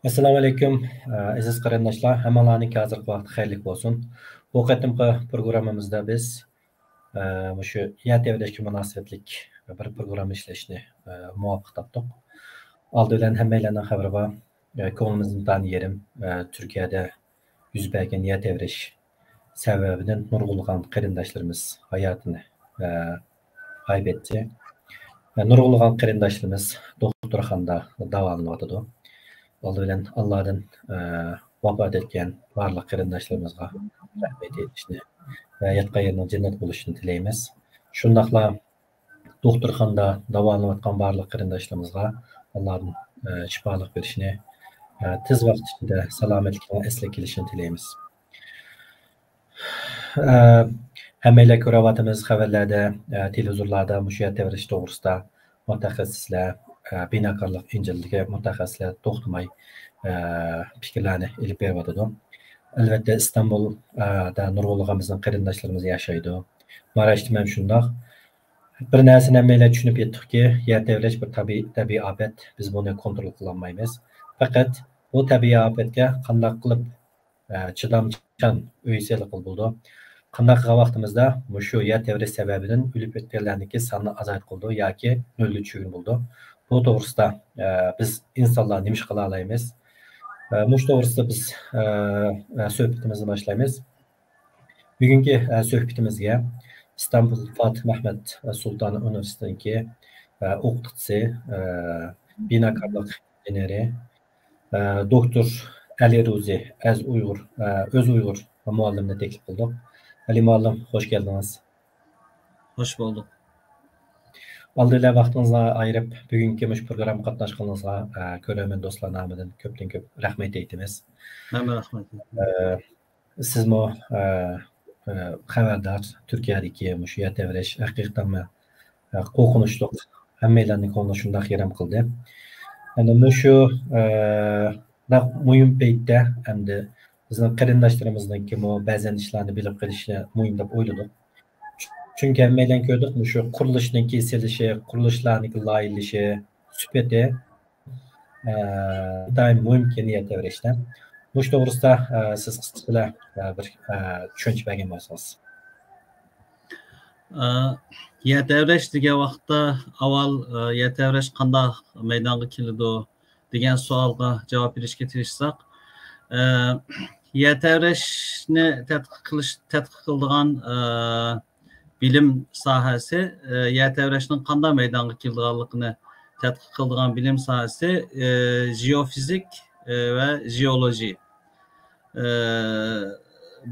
Assalamu alaykum, aziz qarindoshlar. Hammalarning hozirgi vaqti xayrli bo'lsin. Bu qatimqi programmamizda biz shu YTVdagi munosabatlik bir programma ishlashni muvaffaq topdik. Oldi bilan hammalarning xabari bor. Ko'nglimizdan yerim Turkiyada yuz bergan YTVsh sababidan nurg'ulg'an qarindoshlarimiz hayotini kaybetdi. Nurg'ulg'an qarindoshlarimiz doktorxonada davolanayotdi. Oldu bilan Allah'dan vafot etken barliq qarindoshlarımızga rahmet etishni ve yatqa yerning cennet bo'lishini tilaymiz. Shundaqla doktorxonada davolanayotgan barliq qarindoshlarımızga Allah'dan shifolik berishini, tez vaqt ichida salomatlikni asli kelishini tilaymiz. Hammalar ko'ryapmiz xabarlarda, televizorlarda mushu tevrish to'g'risida mutaxassislar, binokorlik injilligi mutaxassislar to'xtamay fikrlarni ilib beryotdi. Albatta İstanbulda nurg'ulg'imizning qarindoshlarimiz yashaydi. Marashda ham shundoq. Bir narsani hammalar tushunib yetdikki, yer tevrish bir tabiiy ofat, biz buni kontrol qila olmaymiz. Faqat bu tabiiy ofatga qanday qilib chidamchan o'yisalik bo'ldi. Qanday qilgan vaqtimizda shu yer tevrish sababidan o'lib ketganlarniki soni azayt qildi yoki nolga tushgan bo'ldi. Bu to'g'risida biz insonlar nima qila olamiz? Mush to'g'risida biz suhbatimizni boshlaymiz. Bugungi suhbatimizga İstanbul Fatih Mehmet Sultan Üniversitesi'ndeki o'qituvchisi, binokorlik injineri, doktor Ali Ruzi öz Uyg'ur muallimni taklif qildik. Ali muallim, hoş geldiniz. Hoş bulduk. Aldılar vaqtingizni ayırıp bugungi mush programma qatnashganingizga ko'raman do'stlar nomidan ko'p rahmat aytamiz. Hamma rahmat. Siz mo xabardor Turkiyadagi mush yer tevrish haqiqatan qo'rqinchli, hammalarning ko'nglini shunday yeram qildi. Ana mushu muhim paytda hamda bizning qarindoshlarimizning ba'zan ishlarni bilib qilishni muhim deb o'yladik. Çünkü hammalar ko'rdik, shu qurilishning kesilishi, qurilishlarning loyihalashi, sifati doim mumkin yer tevrishda. Bu to'g'risida siz qisqacha bir tushuncha bergan bo'lsangiz. Yer tevrish degan vaqtda avval yer tevrish qanday maydonga keladi degan savolga javob berishga tirishsak, yer tevrishni tadqiq qiladigan bilim sahasi, yer tevrishning qanday maydonga kelganligini tadqiq qiladigan bilim sahasi jeofizik ve jeoloji.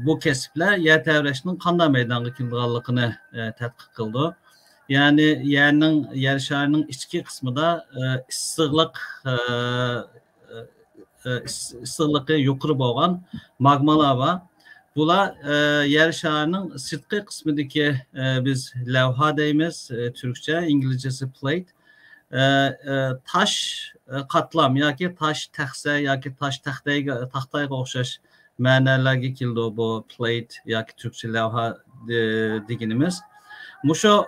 Bu kesipler yer tevrishning qanday maydonga kelganligini tadqiq qildi. Yani yer şarının ichki qismida issiqligi yuqori bo'lgan magmalar var. Bular yer şarının sirtqi qismidagi biz lavha deymiz, Türkçe, İngilizcesi plate. Taş qatlam yoki taş taxsa yoki taş taxtayga o'xshash ma'nolarga keldi bu plate yoki Türkçe lavha deganimiz. Mushu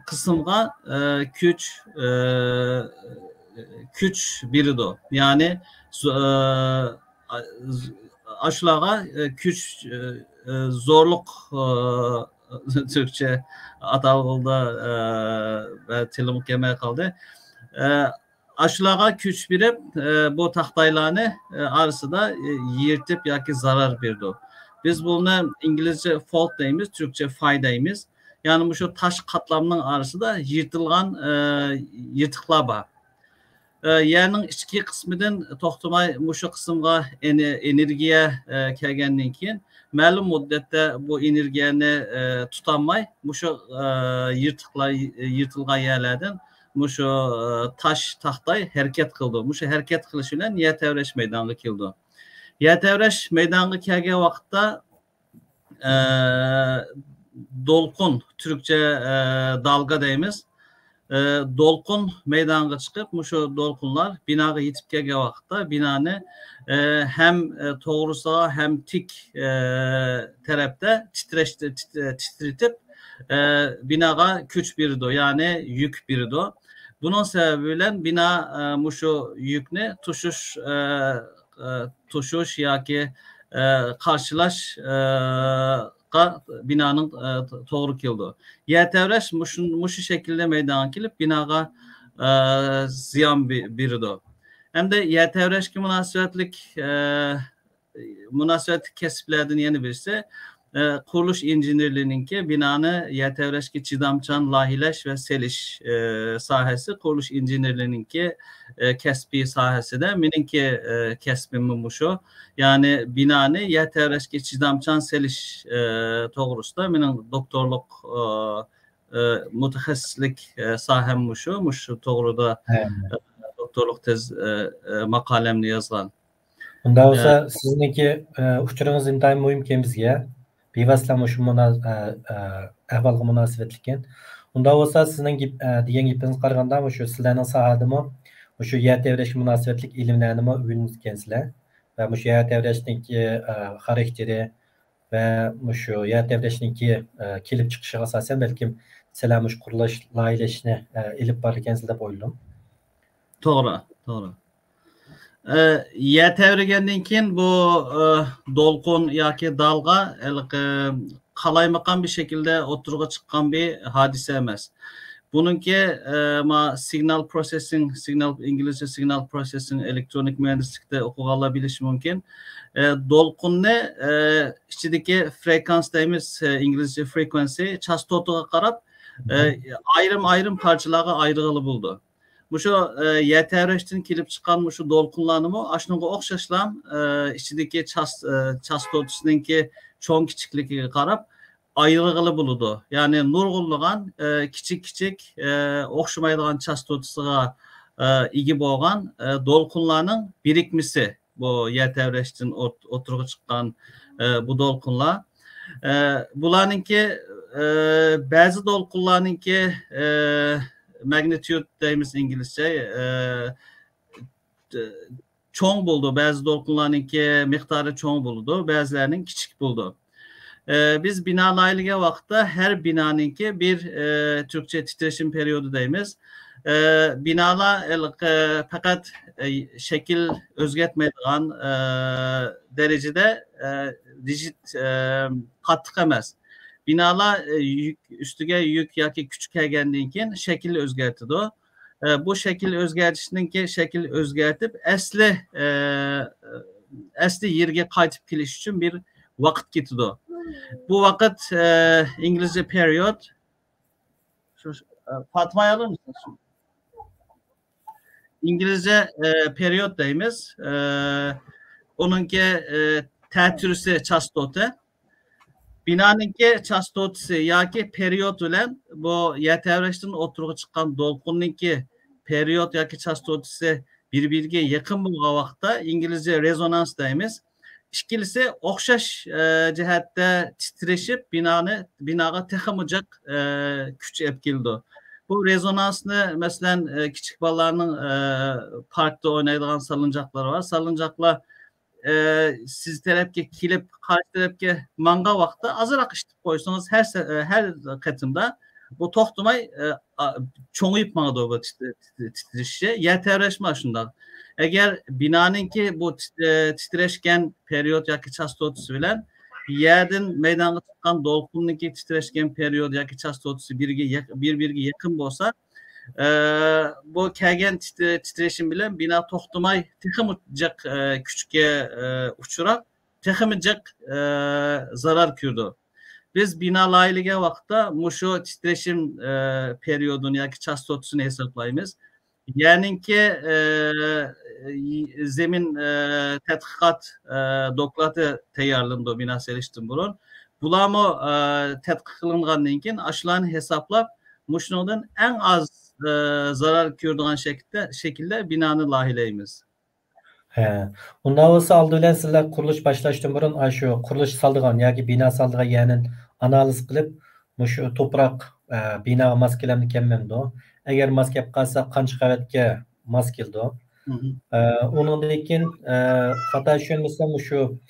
qismga kuch beradi. Yani aşılağa kuch zorluk Türkçe atalgılda ve tilim kelmey kaldı. Aşılağa kuch berip bu taxtaylarni arasida yirtib yoki zarar berdi. Biz bunu İngilizce fault deymiz, Türkçe fay deymiz. Yani şu taş katlamının arasında yırtılgan yırtıklar var. Yerning ichki qismidan to'xtamay mushu qismga energiya kelgandan keyin ma'lum muddatda bu energiyani tutamay mushu yirtilgan yerlardan mushu tash taxtay harakat qildi. Mushu harakat qilish bilan yer tevrish maydoniga keldi. Yer tevrish maydoniga kelgan vaqtda dolqun, Türkçe dalga deymiz. Dolqun meydanga chiqib, mushu dolqunlar binaga yetib kelgan vaqtda binani hem to'g'risi hem tik tarafda titretib binaga kuch berdi, ya'ni yuk berdi. Bunun sebebiyle bina muşu yükünü tuşuş yoki karşılaş binanın to'g'ri keldi. Yetevreş muşu şekilde meydana kelib binaga ziyon berdi. Hem de yetevreşki münasebetli kesiplerden yeni birisi kuruluş incinirliğininki binanı yetevreşki çidamçan lahileş ve seliş sahesi kuruluş incinirliğininki kesbi sahesi de mininki kesbimi muşu yani binanı yetevreşki çidamçan seliş doğrusu minin doktorluk mutaxassislik sahem muşu doğruda doktorluk tez makalemni yazgan. Unda olsa sizniki uçurunuz intayın muhim bizga bevasitə şu ahvalga münasibetliken. Unda olsa sizin degan gepingiz qaraganda şu sizlarning sahadimi şu yer tevreş münasibetlik ilimlarini öğrenmişsizlar ve şu yer tevreşninki karakteri ve şu yer tevreşninki kelip çıkışı asasen belki sizlar şu qurilish loyihalashini ilib borgansizlar deb o'yladim. Doğru. Yer tevrigendan keyin bu dolqun yoki dalga qalaymakan bir şekilde oturuğa çıkan bir hadise emas. Bununki İngilizce signal processing elektronik mühendislikte okuganlar bilishi mumkin. Dolqunni ichidagi frekans deymiz İngilizce frequency chastotaga qarab ayrım parçalarga ayrıgalı buldu. Bu şu YTRH'ten kelip çıkan şu dolkunlanımı aşnıga okşaşlan içindeki chastotusununki çoğun kiçikliği qarab ayrıgalı buludu. Yani nurgulluğan kiçik okşamaydıgan chastotusuga igi bolgan dolkunlarning birikmisi bu YTRH'ten oturuğa çıkan bu dolkunlar. Bularninki bazı dolkunlarninki magnitude deyimiz İngilizce çoğun buldu. Bazı dolkunlarınki miktarı çoğun buldu. Bazılarının küçük buldu. Biz bina layılığa vakta her binanınki bir Türkçe titreşim periyodu deyimiz. Binalar fakat şekil özgetmeydiğin derecede rigid katlık emas. Binalar üstüge yük yoki küçük kelgandan şekil özgertidi. Bu şekil özgertishninki şekil özgertib asli yerga qaytib kelish uchun bir vaqt ketidi. Bu vaqt İngilizce period. Fatma'yı alır mısınız? İngilizce period deyimiz. Onunki tertürüsü chastota. Binanınki chastotusu yoki periyod bilan bu YTRH'ten oturuğa çıkan dolqunninki periyod yoki chastotusu bir-biriga yaqin bo'lgan vaqtda İngilizce rezonans deymiz. İkilisi o'xshash jihatda titreşib binaga teximijaq kuch olib keldi. Bu rezonansni masalan kichik bolalarning parkda o'ynaydigan salıncakları var. Salıncaklar siz tarafga kelib qarshi tarafga manga vaqtda azroq ishlatib qo'ysangiz her qatımda bu to'xtamay cho'ng'ib mangadi bu titreşişe YTRH'ma shundoq. Eğer binanınki bu titreşken periyod yoki chastotusu bilan yerden meydana chiqqan dolqunninki titreşken periyod yoki chastotusu bir-biriga yaqin bo'lsa bu kelgan titreşim bilan bina to'xtamay teximijaq kuchga uchrab teximijaq zarar ko'rdi. Biz bina layılığa vaqtda mushu titreşim periyodunu yoki chastotusini hesaplaymiz. Yani ki zemin tədqiqat doklatı tayyorlandi bina selishdan burun. Bularni tədqiq qilingandan keyin ashlarni hesaplab mushundan en az zarar ko'radigan şekilde binanı lahilaymiz. Unda olsa aldı bilen sizler kuruluş başlaştın burun şu kuruluş saldıgan yoki bina saldıgan yerinin analiz qilib şu toprak bina maskelemni kemmemdi. Eğer maske yapıp kalsa qancha qavatga mas keldi. Onundan keyin hata tushunmasam şu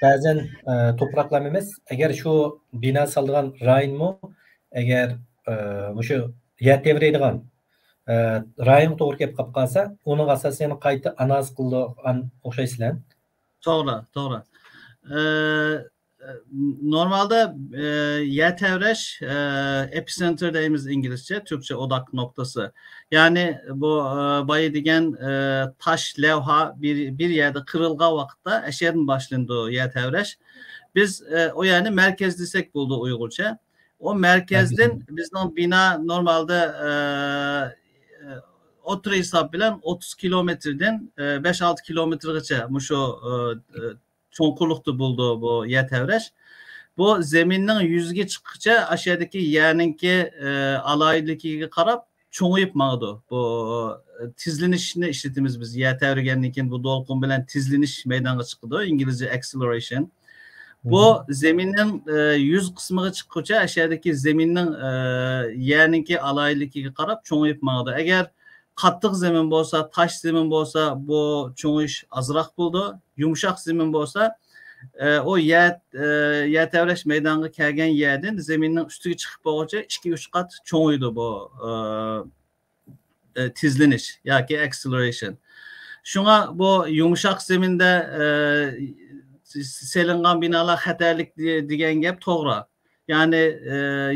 bazen topraklar emas, eğer şu bina saldıgan rayonmi eğer şu yer tevreydigan rayonga to'g'ri kelib qolib qolsa, uning asosini qayta analiz qilgan o'xshaysizlar. To'g'ri. Normalde yer tevreş epicenter deyimiz İngilizce, Türkçe odak noktası. Yani bu bayı degen taş levha bir yerde kırılga vakitte eşeğin başlandığı yer tevreş. Biz o yani merkez desek buldu Uygurca. O merkezden bizden bina normalde otur hesap bilen 30 kilometreden 5-6 kilometrece muşo çoğunlukta buldu bu yer tevreş. Bu zeminin yüzge çıkıkça aşağıdaki yerninki alaydaki karab çoğuyup mağdu. Bu tizlenişini işletimiz biz yer tevregenlikin bu dolgun bilen tizleniş meydana çıkıdı. İngilizce acceleration. Bu zeminin yüz kısmı çıkıkça aşağıdaki zeminin yerninki alaydaki karab çoğuyup mağdu. Eğer katlık zemin bolsa, taş zemin bolsa bu çoğuş azırak buldu. Yumuşak zemin bolsa o yer tevreş meydanı kelgen yerden zeminin üstüge çıkıp boğuca 2-3 kat çoğuydu bu tizleniş yani acceleration. Şuna bu yumuşak zeminde selingan binalar xatarlik degen gap to'g'ri. Yani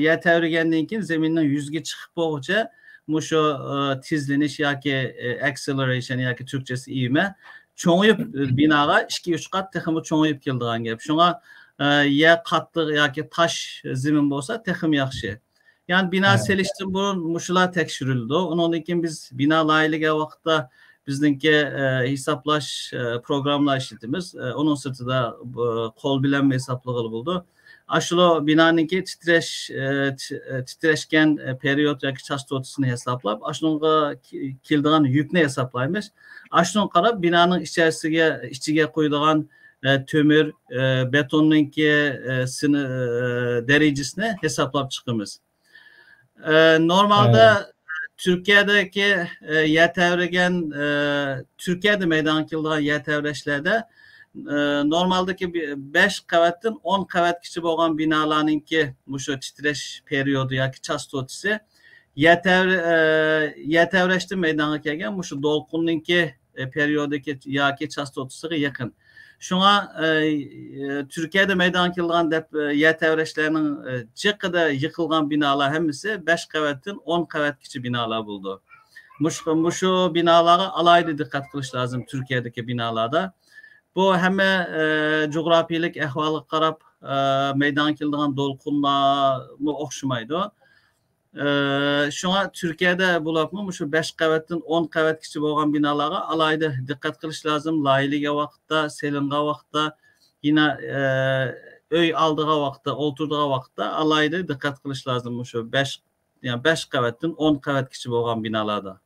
yer tevregendan keyin zeminin yüzge çıkıp boğuca muşu tizleniş yoki acceleration yoki Türkçesi ivme çoğuyup binaga 2-3 kat teximi çoğuyup keldigan gap. Şuna yer katlı yoki taş zemin bolsa texim yaxşı. Yani bina seliştin burun muşular tekşirildi. Ondan keyin biz bina layihlige vaqtda bizdinki hesaplaş programlar işletimiz. Onun sırtıda kol bilenme hesaplığı buldu. Aşılı binanınki titreşken periyot yoki chastotasını hesaplap, aşılığına kildiğen yükünü hesaplaymış. Aşılığına qarab binanın içige koyduğun tömür, betonunki derecesini hesaplap çıkımız. Normalde Türkiye'deki yer tevregen, Türkiye'de meydan kildiğen yer tevreşlerde normaldeki 5 kavatın 10 kavat kişi boğan binalarınki muşu titreş periyodu yoki chastotisi yer tevreşti meydana kelgen muşu dolqunninki periyodaki yoki chastotisiga yakın. Şuna Türkiye'de meydan kildiğen yer tevreşlerinin çıkıda yıkılgan binalar hemisi 5 kavatın 10 kavat kişi binalar buldu. Muşu binalara alaylı dikkat kılış lazım Türkiye'deki binalarda. Bu hem coğrafiyelik ehvalı qarab meydan kildiğen dolqunlar mı okşumaydı. Şuna Türkiye'de bulapmı şu 5 kavatın 10 kavat kişi boğan binalara alaydı dikkat kılış lazım. Layiliğe vaqtda, selinga vaqtda, yine öy aldığı vaqtda, oturduğu vaqtda alaydı dikkat kılış lazım şu 5 kavatın 10 kavat kişi boğan binalarda.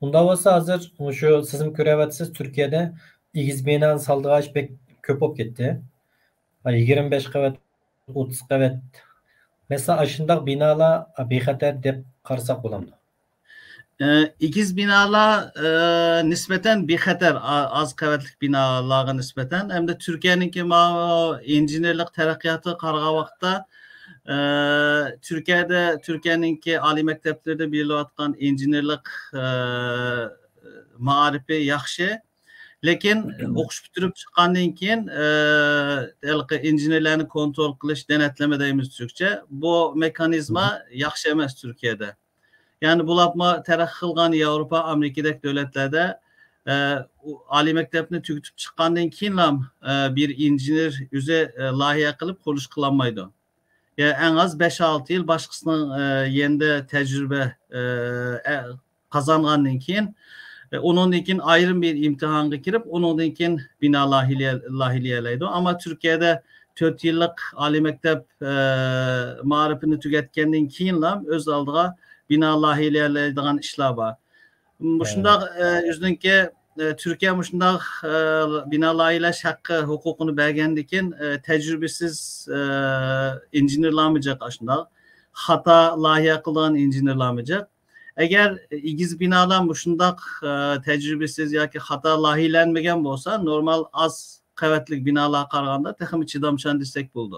Unda olsa hazır şu sizin görevatsiz Türkiye'de igiz binanın saldığı pek köp olup gitti. 25 kavat, 30 kavat. Mesela aşındaki binalar bexatar dep qarsak bolamdı. İkiz binalar nispeten bexatar az kavatlık binalarga nispeten hem de Türkiye'ninki injinerlik terakkiyatı qarga vaqtda Türkiye'ninki ali mekteplerde berilayotgan injinerlik maarifi yaxshi. Lekin o'qish bitirib chiqqandan keyin injenerlarni kontrol qilish, denetleme deymiz Türkçe. Bu mekanizma yaxshi emas Türkiye'de. Yani bularni taraqqiy qilgan Yevropa, Amerikadagi davlatlarda ali mektebni tugatib chiqqandan keyin ham bir injener o'zi loyiha qilib qurilish qilolmaydi. Yani en az 5-6 yıl başkasının yerinde tecrübe kazangandan keyin onun için ayrı bir imtihana girip onun için bina lahiliyeleydi. Ama Türkiye'de 4 yıllık ali mektep marifini tüketkenden keyin öz aldığı bina lahiliyeleydiğin işler var. Muşundaq yüzünki Türkiye muşundaq bina lahileş hakkı hukukunu bergendikin tecrübesiz injinerlamayacak aşındaq. Hata lahiye kılan injinerlamayacak. Eğer igiz binadan muşundaq tecrübesiz yoki hata lahilenmegen bolsa normal az kavatlik binalar qaraganda texim chidamchan desek bo'ldi.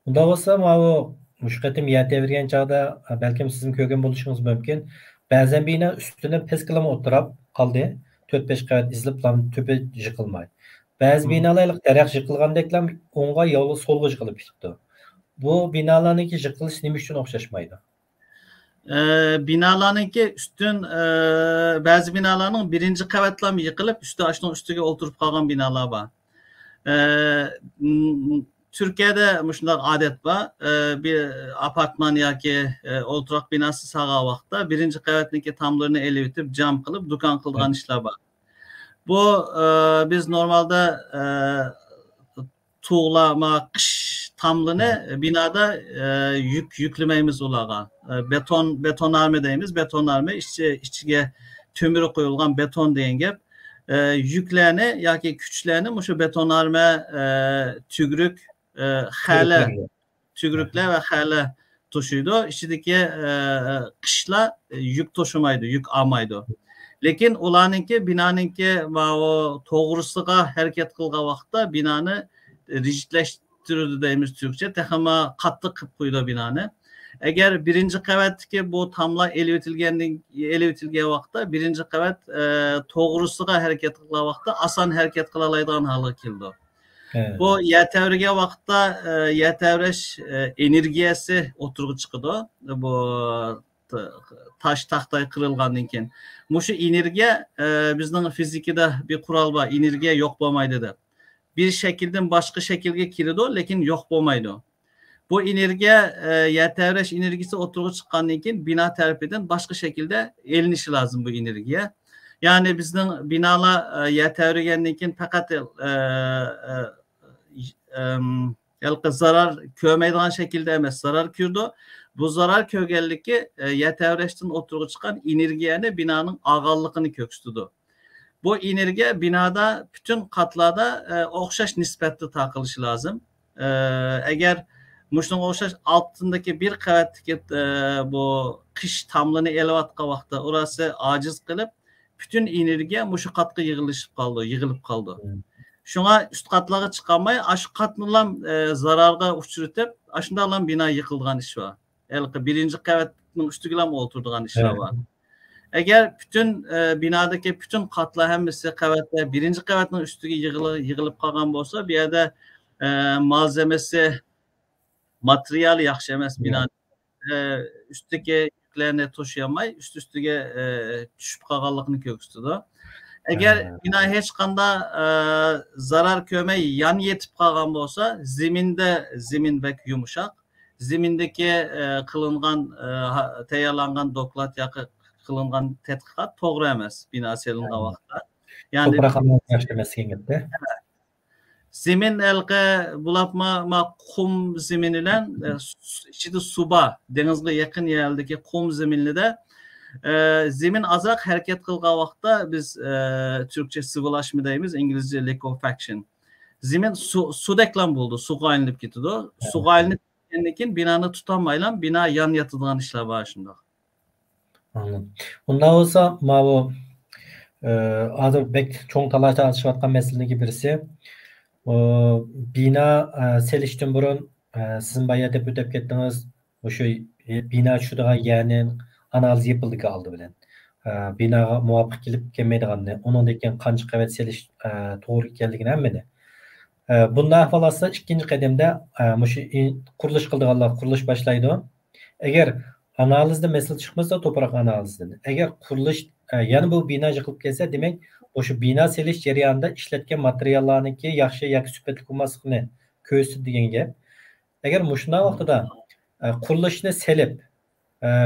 Unda bo'lsa bu mush qatim yatavergan chog'da balkim sizin ko'rgan bo'lishingiz mumkin. Ba'zan bino üstüne pes qilma o'tirib qoldi. 4-5 qavat izlib to'pi yiqilmay. Ba'zi binolar daraxt yiqilgandeklar o'ng'a yo'li so'lga yiqilib ketibdi. Bu binolarniki yiqilish nima uchun o'xshashmaydi? Binalarınki üstün bazı binaların birinci qavatlam yıkılıp aşının üstüge oturup kalan binalar var. Türkiye'de muşunlar adet var. Bir apartman yoki oturak binası sağa vaqtda birinci qavatniki tamlarını ele bitip cam kılıp dukan kılgan işler var. Bu biz normalde tuğlama, kış tamlını binada yüklememiz olağa. Betonarme deyimiz. Betonarme içine tümürü koyulgan beton deyen gep. Yüklerini yoki küçlerini şu betonarme tügrük, xələ, tügrükler ve xələ toşuydu. İçindeki kışla yük toşumaydı, yük almaydı. Lekin ulanınki binanınki o toğrusuğa hareket kılga vaqtda binanı rigidleştirirdi deyimiz Türkçe. Texama katlı kıp koydu binanı. Eğer birinci qavatki bu tamla ele ötilgen vaqtda birinci qavat toğrusuğa hareket kılga vaqtda asan hareket kılalaydigan halı keldi. Evet. Bu yetevriga vaqtda yetevreş energiyasi oturgu çıkıdı. Bu taş tahtay kırılgandan keyin. Muşu energiya bizning fizikada bir kural var. Energiya yok bo'lmaydi deb. Bir şekilden başka şekilde kiridi, lekin yok bo'lmaydi. Bu energiya yetevreş energiyasi oturgu çıkkandan keyin bina tarafidan başka şekilde elinişi lazım bu energiya. Yani bizning binalar yetevrigandan keyin fakat zarar kömeydiğin şekilde emas, zarar kürdü. Bu zarar kögellikki yetevreşten oturgu çıkan energiyani binanın ağallıkını kökstüdü. Bu energiya binada bütün katlarda okşaş nispetli takılışı lazım. Eğer muşun okşaş altındaki bir qavatdaki bu kış tamlını elevatqa vaqtda orası aciz kılıp bütün energiya muşu katqa yığılıp kaldı. Şuna üst katlara çıkamayı aşk katlılan zararga uçurup aşında alan bina yıkılgan iş var. Birinci qavatın üstüge oturduğun işler var. Eğer bütün binadaki bütün katlar hemisi qavatlar birinci qavatın üstüge yığılıp kalgan olsa bir yerde malzemesi materyal yaxşı emas binanın üstteki yüklerini taşıyamay üstüge düşüp kalganlıkını kökstüdü. Eğer bina hiç kanda zarar kömey yan yetip kalgan olsa zemin bek yumuşak. Zemindeki kılıngan tayarlangan doklat yakı kılıngan tetkikat toğru emas bina selingan vaqtda. Yani toprak almak demesken gitti. Zemin elke bulapma kum zeminiyle içinde suba denizge yakın yerlerdeki kum zeminli de zemin azak hareket kılga vaqtda biz Türkçe sıvılaşma deyimiz, İngilizce liquefaction. Zemin su deklan buldu, su qayınıp gitdi. Su qayınıp gitkendikin binanı tutamaylan bina yan yatıdığan işler var şimdi. Anladım. Ondan olsa bu adı bek çoğun talaşta atışvatkan meseleki birisi bina selişten burun sizin bayağı dep ötep kettiniz şu bina şudağa yani analiz yapıldı aldı bilen. Binaga muvaffaq kelip kelmeydiganini, onun deken qancha qavat selish to'g'ri ekanligini hammani. Bundan ahvolasa ikkinchi qadamda mushu qurilish qildiganlar qurilish boshlaydi. Agar analizda masala chiqmasa toprak analizidan. Agar qurilish yana bu bino yiqilib kelsa, demak o'sha bino selish jarayonida ishlatgan materiallarniki yaxshi yoki sifatli bo'lmasligini ko'rsatdi degan gap. Agar mushunday vaqtida qurilishni selib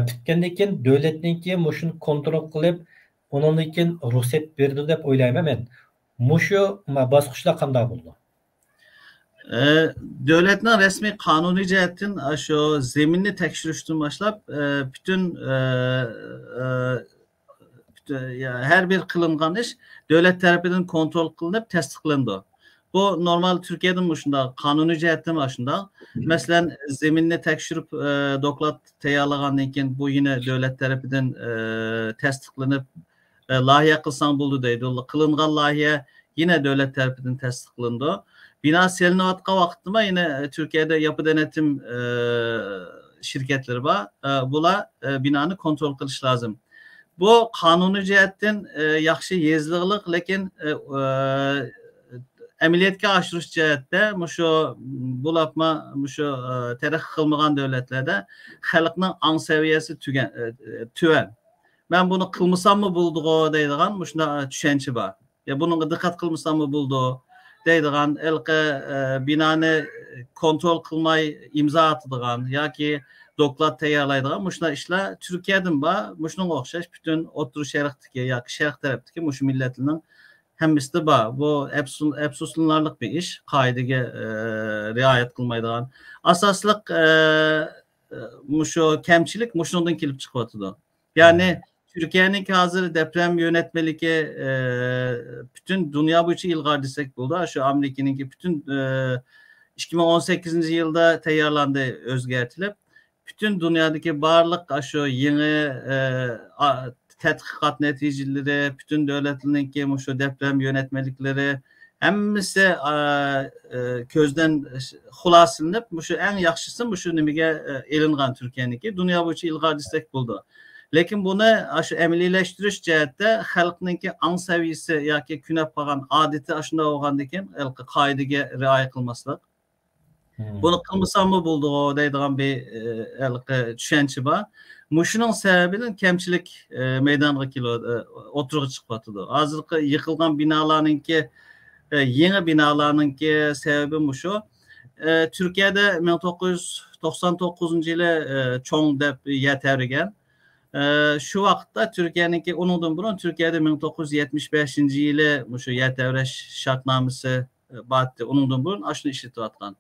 bitgandan keyin davlatniki mushuni kontrol qilib, undan keyin ruxsat berdi deb o'ylayman men. Mushu bosqichlar qanday bo'ldi? Devletinin resmi kanuni cihetin şu zeminli tekşürüştün başlap bütün her bir kılıngan iş devlet tarafından kontrol kılınıp tasdiklendi. Bu normal Türkiye'nin başında kanuni cihetin başında. Mesela zeminli tekşürüp doklat teyarlagandan keyin bu yine devlet tarafından tasdiklenip lahiye kılsan buldu deydi. Kılıngan lahiye yine devlet tarafından tasdiklendi. Bina selinayotgan vaqtda yine Türkiye'de yapı denetim şirketleri var. Bula binanı kontrol kılış lazım. Bu kanuni cihetten yaxşı yezlilik, lekin əməliyyatga aşırış cəhətdə muşu bulapma muşu tərəqqi qılmagan dövlətlərdə xalqның ang səviyyəsi tüvən. Ben bunu kılmasam mı bulduğu deydiğen muşuna düşençi var. Ya bunun dikkat kılmasam mı bulduğu deydiğen elke binanı kontrol kılmayı imza atıdığan ya ki doklat teyarlaydığan muşuna işler Türkiye'den var. Muşunun okşaş bütün oturuş şerikteki ya ki şerik taraftaki muşu milletinin hemmisi de var. Bu epsusunlarlık bir iş. Kaydige riayet kılmaydığan. Asaslık muşu kemçilik muşundan kilip çıkmatıdı. Yani Türkiye'nin hazır deprem yönetmeliki bütün dünya boyunca ilgar desek buldu. Şu Amerika'nın ki bütün 2018. yılda teyarlandı özgertilip bütün dünyadaki barlık şu yeni tetkikat neticeleri, bütün devletlerin ki şu deprem yönetmelikleri hemmisi közden hulaslanıp şu en yaxşısı şu nimige elingan Türkiye'nin ki dünya boyunca ilgar desek buldu. Lekin bunu aşı əməliləşdiriş cəhətdə xalqınınki ang səviyyəsi yoki künəp qalğan adəti aşında olğandikin qaydaga riayət qılmaslıq. Bunu qılmasam mı bulduğu deydiğən bir düşənçi var. Muşunun səbəbinin kemçilik meydanğa oturuğa çıxmatıdır. Hazırki yıkılgan binalarınki yeni binalarınki səbəbi muşu. Türkiye'de 1999 yılı çoğun dep yetərgən. Şu vaxtda Türkiye'ninki onundan burun Türkiye'de 1975 yılı şu yetevreş şartnaməsi battı. Onundan burun aşını işletip atkan.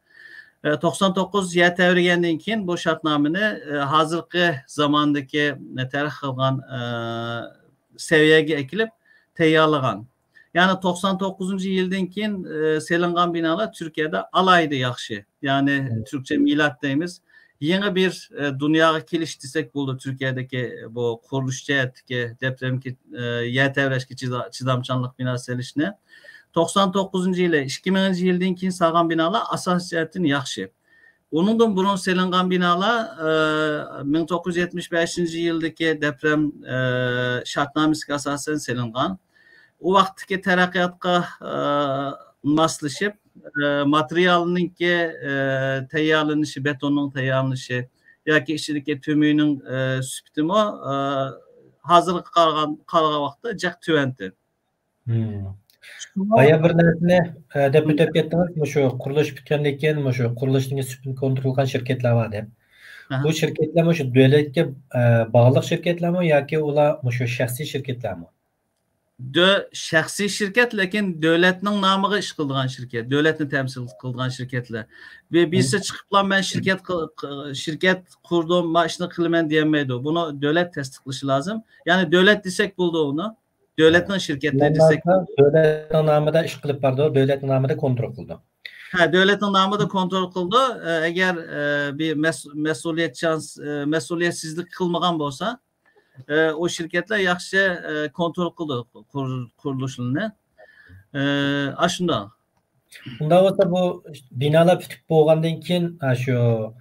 99 yetevregenden keyin bu şartnaməni hazırki zamandaki tərəx qılğan seviyeye ekilip teyarlagan. Yani 99. yıldan keyin selingan binalar Türkiye'de alaydı yaxşı. Yani Türkçe milat deyimiz. Yeni bir dünyaya kiliş desek buldu Türkiye'deki bu kuruluş cihetki depremki yetevreşki çidamçanlık bina selişine. 99. yılı 2000. yıldan keyin sağan binalar asas cihetin yaxşı. Onundan burun selingan binalar 1975. yıldaki deprem şartnamesi asasen selingan. O vaxtki tərəqqiyatqa maslaşıp materyalının ki teyarlanışı, betonun teyarlanışı ya ki işçilik tümüğünün süptümü hazırlık kalga vaxtı cak tüventi. Aya bir narsani deb o'tib ketdingiz, şu qurilish bitgandan keyin şu qurilishning süpini kontrol qilgan shirkatlar var deb. Bu shirkatlar şu davlatga bog'liq shirkatlarmi yoki ular şu shaxsiy shirkatlarmi? Şəxsi şirket lekin devletinin namığı iş kıldığan şirket, devletin temsil kıldığan şirketler. Ve birisi çıkıpla ben şirket kurdum, maaşını kılmen diyemeydi. Bunu devlet tasdikleşi lazım. Yani devlet desek buldu onu. Devletin şirketleri desek. Devletin namıda iş kılıp vardı, devletin namıda kontrol kıldı. Devletin namıda kontrol kıldı. Eğer bir mesuliyetsizlik kılmagan olsa o şirketler yaxşı kontrol kıldı kuruluşunu. Aşında. Bunda olsa bu binalar bitip boğandan keyin şu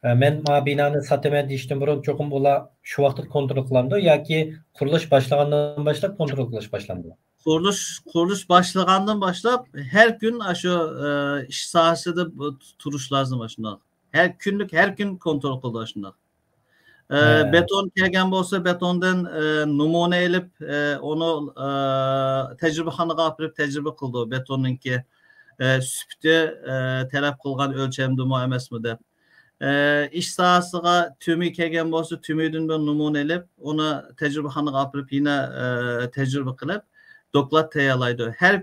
men ma binanı sataman deyishdan burun çoxum ular şu vaqtda kontrol qilindi yoki qurilish başlagandan başlab kontrol qilish boshlandi? Kuruluş başlagandan başlap her gün şu iş sahasida turuş lazım aşında. Her gün kontrol kıldı aşında. Beton kelgen bolsa betondan numune elip onu tecrübexanaga apırıp tecrübe kıldı. Betonunki süptü talep kılgan ölçemdimi emesmi dep. İş sahasıga tümü kelgen bolsa tümüdün numune elip onu tecrübexanaga apırıp yine tecrübe kılıp doklat teyarlaydı. Her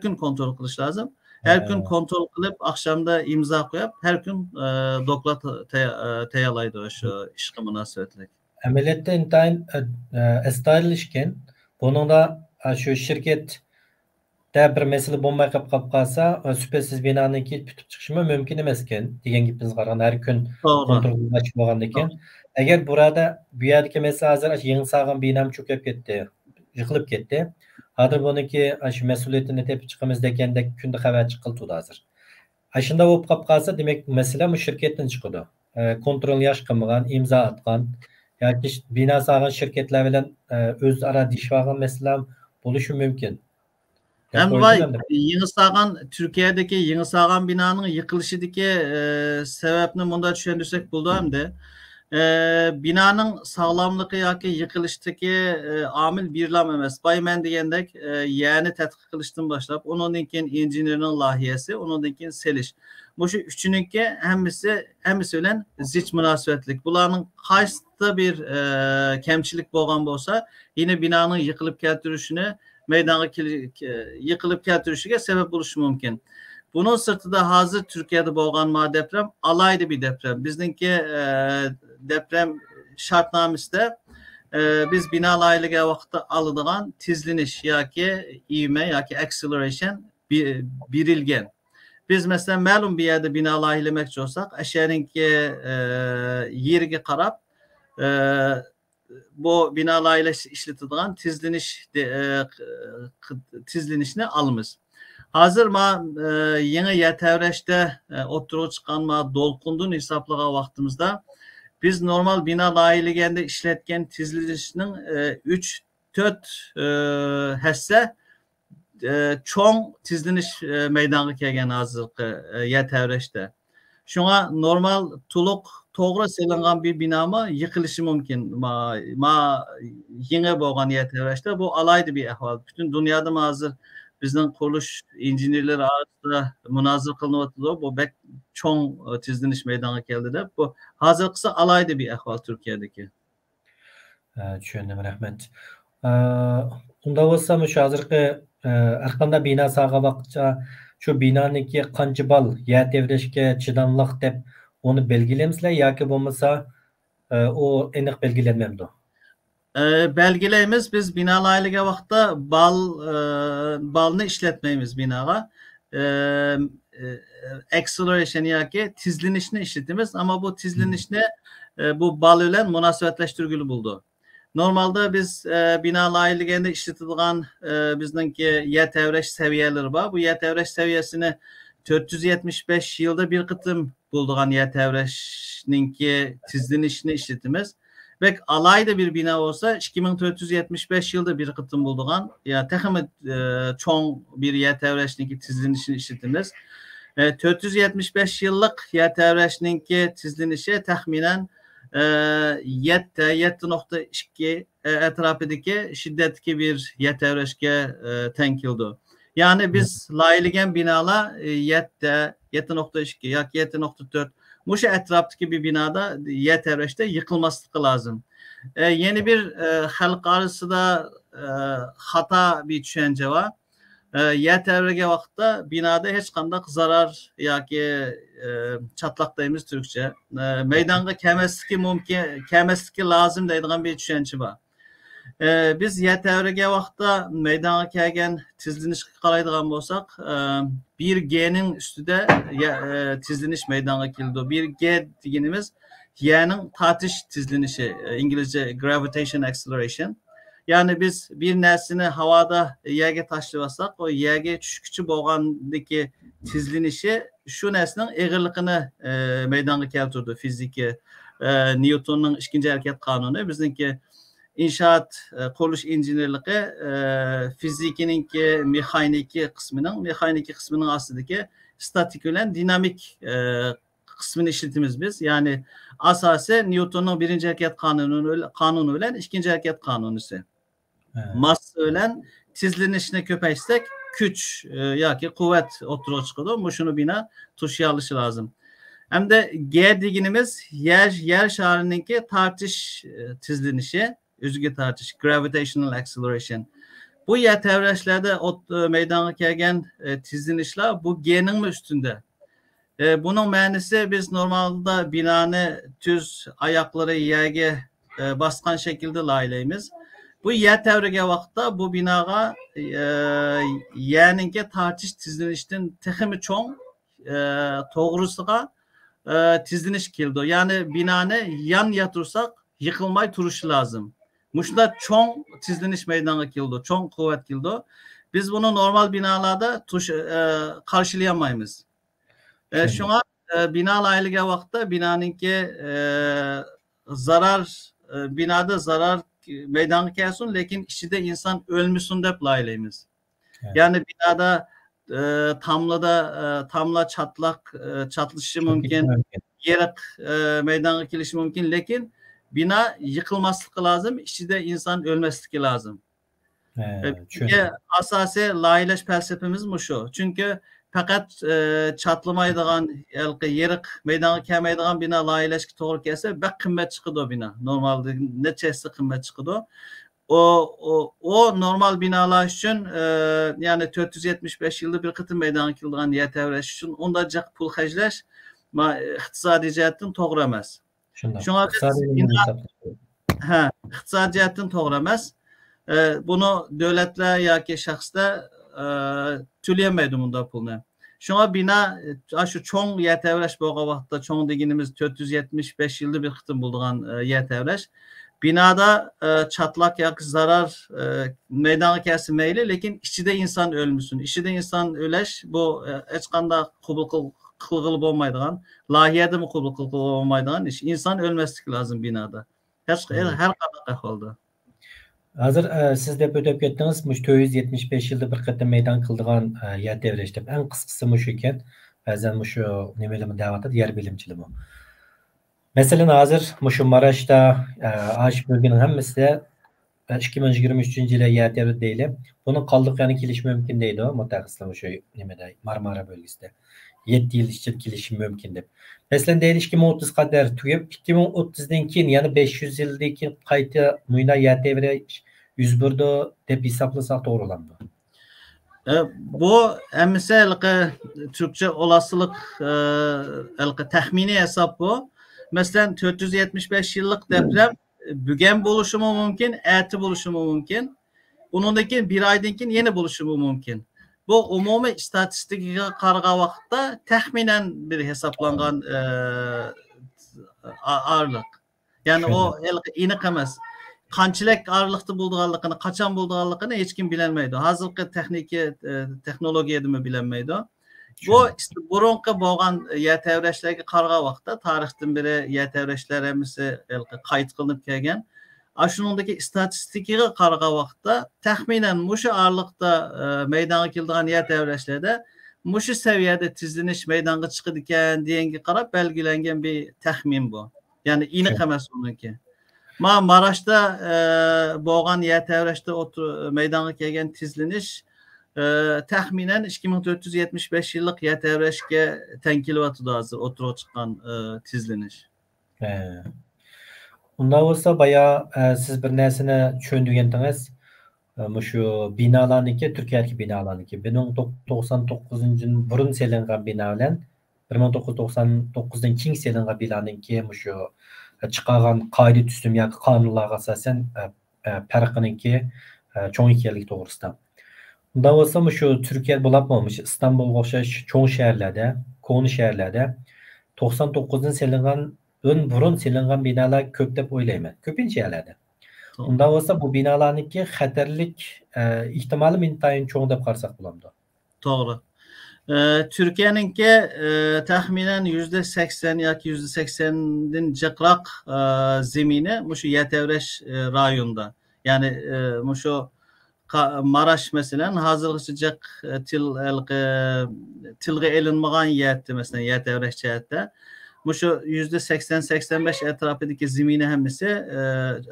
gün kontrol kılış lazım. Her gün kontrol kılıp akşamda imza koyup her gün doklat teyarlaydı şu işe münasebetlik. Ameliyatda intayin estarlışken bunun da şu şirket de bir mesele bombay qilib qalsa süpesiz binaniki bitib chiqishi mümkün emasken degan gapingiz qaragan her gün kontrol qilish bo'lgandan keyin agar burada bu yerdagi mesela hozir yangi sağgan binam cho'kib ketdi, yıkılıp ketdi. Hazır buniki şu mesuliyetini tepib chiqamiz degandek kunda xabar chiqildi hozir. Shunda bo'lib qolib qolsa demak masala bu shirkatdan chiqadi. kontrol yaş qılmagan, imza atgan yoki bino sağan şirketler bilan o'zaro dishvagan mesela bo'lishi mumkin. Hem vay Yeni Sağan Türkiye'deki Yeni Sağan binanın yıkılışındaki sebebini bunda düşünürsek buldu hem de binanın sağlamlığı yoki yıkılıştaki amil birlam emas. Baymen degendek yani tetkik kılıştan başlap onundan keyin injinerin layihasi, onundan keyin seliş. Bu şu üçününki hemmisi bilen zich münasebetlik. Bularning qaysi bir kemçilik bo'lgan bo'lsa, yine binanın yıkılıp keltirishini meydana yıkılıp keltirişine sebep oluşu mümkün. Bunun sırtında hazır Türkiye'de bo'lgan deprem alaylı bir deprem. Bizdeki deprem şartnamesinde biz bina alaylığa vaqtda alıdığan tizleniş yoki ivme yoki acceleration birilgen. Biz mesela ma'lum bir yerde bina alaylamoqchi olsak, aşerinki yeriga qarab bu binalarla işletilen tizlenişini alımız. Hazır yeni yetevreşte oturup çıkan dolkundun hesaplaga vaktimizde biz normal bina layihələrində işletken tizlenişinin 3-4 hisse çoğun tizleniş meydana kelgen hazırkı yetevreşte. Şuna normal tuluk toğra selingan bir binama yıkılışı mümkün. Yine bo'lgan yetevreşte bu alaydı bir ahval. Bütün dünyada hazır bizden kuruluş injinerleri arasında münazır kılınıp bu bek çoğun tizleniş meydana geldi de bu hazırkısa alaydı bir ahval Türkiye'deki. Düşündüm, rahmet. Unda olsa şu hazırkı arqanda bina sağa bakça şu binanınki qancha bal yer devreshga chidamliq deb onu belgilemizler yoki bo'lmasa o aniq belgilanmaydi. Belgileyimiz biz bina layihələrə vaqtda balını işletmeyimiz binaga. Acceleration yoki tizlenişini işletimiz ama bu tizlenişini bu bal ile münasebetleştirgülü buldu. Normalde biz bina layihələrində işletilen bizdeki yer tevreş seviyeleri var. Bu yer tevreş seviyesini 475 yılda bir kıtım bulduğun yer tevreşninki tizlenişini işletimiz. Ve alayda bir bina olsa 2475 yılda bir kıtım bulduğun ya tekrar çoğun bir yer tevreşninki tizlenişini işletimiz. 475 yıllık yer tevreşninki tizlenişi tahminen 7.2 etrafındaki şiddetli bir yer tevreşke tenkildi. Yani biz layihələgən binala 7.2 yoki 7.4 Muşa etraftaki bir binada yer tevreşte yıkılması lazım. Yeni bir halk arasında hata bir düşünce var. Yer tevrege vaxtda binada hiç qandaq zarar yoki çatlaqdayımız Türkçe meydanga kelmesligi lazım deydigan bir düşünce var. Biz yer tevrege vaxtda meydanga kelgen tizlenişga qaraydigan bo'lsak, 1G'nin üstüde tizleniş meydana keldi. 1G deganimiz yerning tartish tizlenişi, İngilizce gravitation acceleration. Yani biz bir nersini havada yerge taşlıyorsak o yerge düşükçü bo'lgandagi tizlenişi şu nersinin ağırlığını meydana keltirdi fiziki. Newton'un ikinci hareket kanunu bizdeki inşaat kuruluş injinerliği fizikininki mexaniki kısmının aslındaki statik olan dinamik kısmını işletimiz biz. Yani asası Newton'un birinci hareket kanunu olan ikinci hareket kanunusu. Massa ölen tizlenişine köpeşsek güç yoki kuvvet oturup çıkıyor. Bu şunu bina tuşya alışı lazım. Hem de G deginimiz yer şarınınki tartış tizlenişi. Üzgü tartış, gravitational acceleration. Bu yer tevreşlerde meydana kelgen tizlenişler bu G'nin mi üstünde? Bunun mənisi biz normalde binanı düz ayakları yerge baskan şekilde layihələyimiz. Bu yer tevrege vaxtda bu binaga yerninki tartış tizlenişten teximi çoğun toğrusuga tizleniş keldi. Yani binanı yan yatırsak yıkılmay turuşu lazım. Muşda çoğun tizleniş meydana keldi, çoğun kuvvet keldi. Biz bunu normal binalarda karşılayamayız. Şuna bina laylığa vaqtda binanınki zarar binada zarar meydana kelsin, lekin içinde insan ölmüsün dep laylaymiz. Evet. Yani binada tamla çatlışı mümkün, yerik meydana kelishi mümkün, lekin bina yıkılmaslıkı lazım, içinde insan ölmesliği lazım. Çünkü asasi laylaş felsefemiz bu şu. Çünkü fakat çatlamaydigan, yerik meydana kelmeydigan bina laylaşga to'g'ri kelsa, bak qimmat chiqadi o bina. Normalde nechasi qimmat chiqadi. O normal binalar için yani 475 yılda bir kıtım meydana keladigan yer tevreş için onda jak pul hajlash iqtisodiy jihatdan to'g'ri emas. Shunga iqtisodiy jihatdan to'g'ri emas. Bunu devletler yoki shaxslar to'layolmaydi bunda pulni. Shunga bina shu cho'ng yer tevresh bo'lgan vaqtda, cho'ng deganimiz 475 yılda bir kıtım bo'lgan yer tevresh. Binada çatlak yoki zarar meydana kelsin meyli, lekin içinde insan ölmüsün. İçinde insan öleş bu hech qanday qabul qilg'ili bo'lmaydigan, lohiyada mi qabul qilg'ili bo'lmaydigan ish. İnsan ölmeslik lazım binada. Her qanday ahvolda. Hazır siz deb o'tib ketdingiz, 475 yilda bir qatam maydon qildigan yer tevresh deb. Eng qisqasi shu ekan. Ba'zan shu nimalarni da'vatda yer bilimchilar bu. Mesela hazır şu Maraş'ta aşık bölgenin hemmesi 2023 yıla yer devlet değil. Bunun kaldık yani kilişi mümkün değil o. Muhtemelen şu nimede Marmara bölgesinde. 7 yıl için kilişi mümkün değil. Mesela değil 2030 kadar tüyüp 2030'dan keyin yani 500 yıldaki kayıtı muyna yer devre 101'de dep hesaplasak doğru olan bu. Bu mesela Türkçe olasılık tahmini hesap bu. Mesela 475 yıllık deprem bügen buluşumu mümkün, erti buluşumu mümkün. Bunundaki bir aydınkin yeni buluşumu mümkün. Bu umumi istatistik karga vakitte tahminen bir hesaplangan ağırlık. Yani o inik emez. Qanchalik ağırlıkta bulduğanlıkını, kaçan bulduğanlıkını hiç kim bilemeydi. Hazırki teknolojiyada mı bilemeydi. Bu işte burunqi bo'lgan yer tevreşlerge qarga vaqtda tarixdan beri yer tevreşlerimizi qayt qilinib kelgan. Shuningdagi istatistikiga qarga vaqtda taxminan mushu ağırlıkta meydana keladigan yer tevreşlerde mushu seviyede tizlanish meydanga chiqadi ekan deganga qarab belgilangan bir taxmin bu. Yani aniq emas uniki. Maraş'da bo'lgan yer tevreşde meydana kelgan tizlanish tahminen 2475 yıllık yer tevreşke tenkilvatıda hazır oturup çıkan tizleniş. Unda olsa bayağı siz bir nersini çöndügendiniz. Şu binalarniki, Türkiye'deki binalarniki. 1999 burun selingan bina bilen 1999'dan keyin selingan binalarniki şu çıkargan kaydı tüzüm yoki qonunlarga asosan farqininki cho'ng ekanligi to'g'risida. Bunda olsa şu Türkiye bulapmamış İstanbul o'xshash cho'ng shaharlarda, ko'ni shaharlarda 99'dan selingan burun selingan binalar ko'p deb o'ylayman. Ko'pincha yerlarda. Unda olsa bu binalarniki xatarlik ehtimoli intayin cho'ng deb qarasak bo'lamdi. To'g'ri. Türkiye'ninki tahminen %80 yoki %80'den jiqroq zemini şu yer tevreş rayonda. Yani şu Maraş mesela hazırlıkçı tilge elinmagan yerdi mesela yer tevreş cihatte. Şu %80-85 etrafındaki zemini hemmisi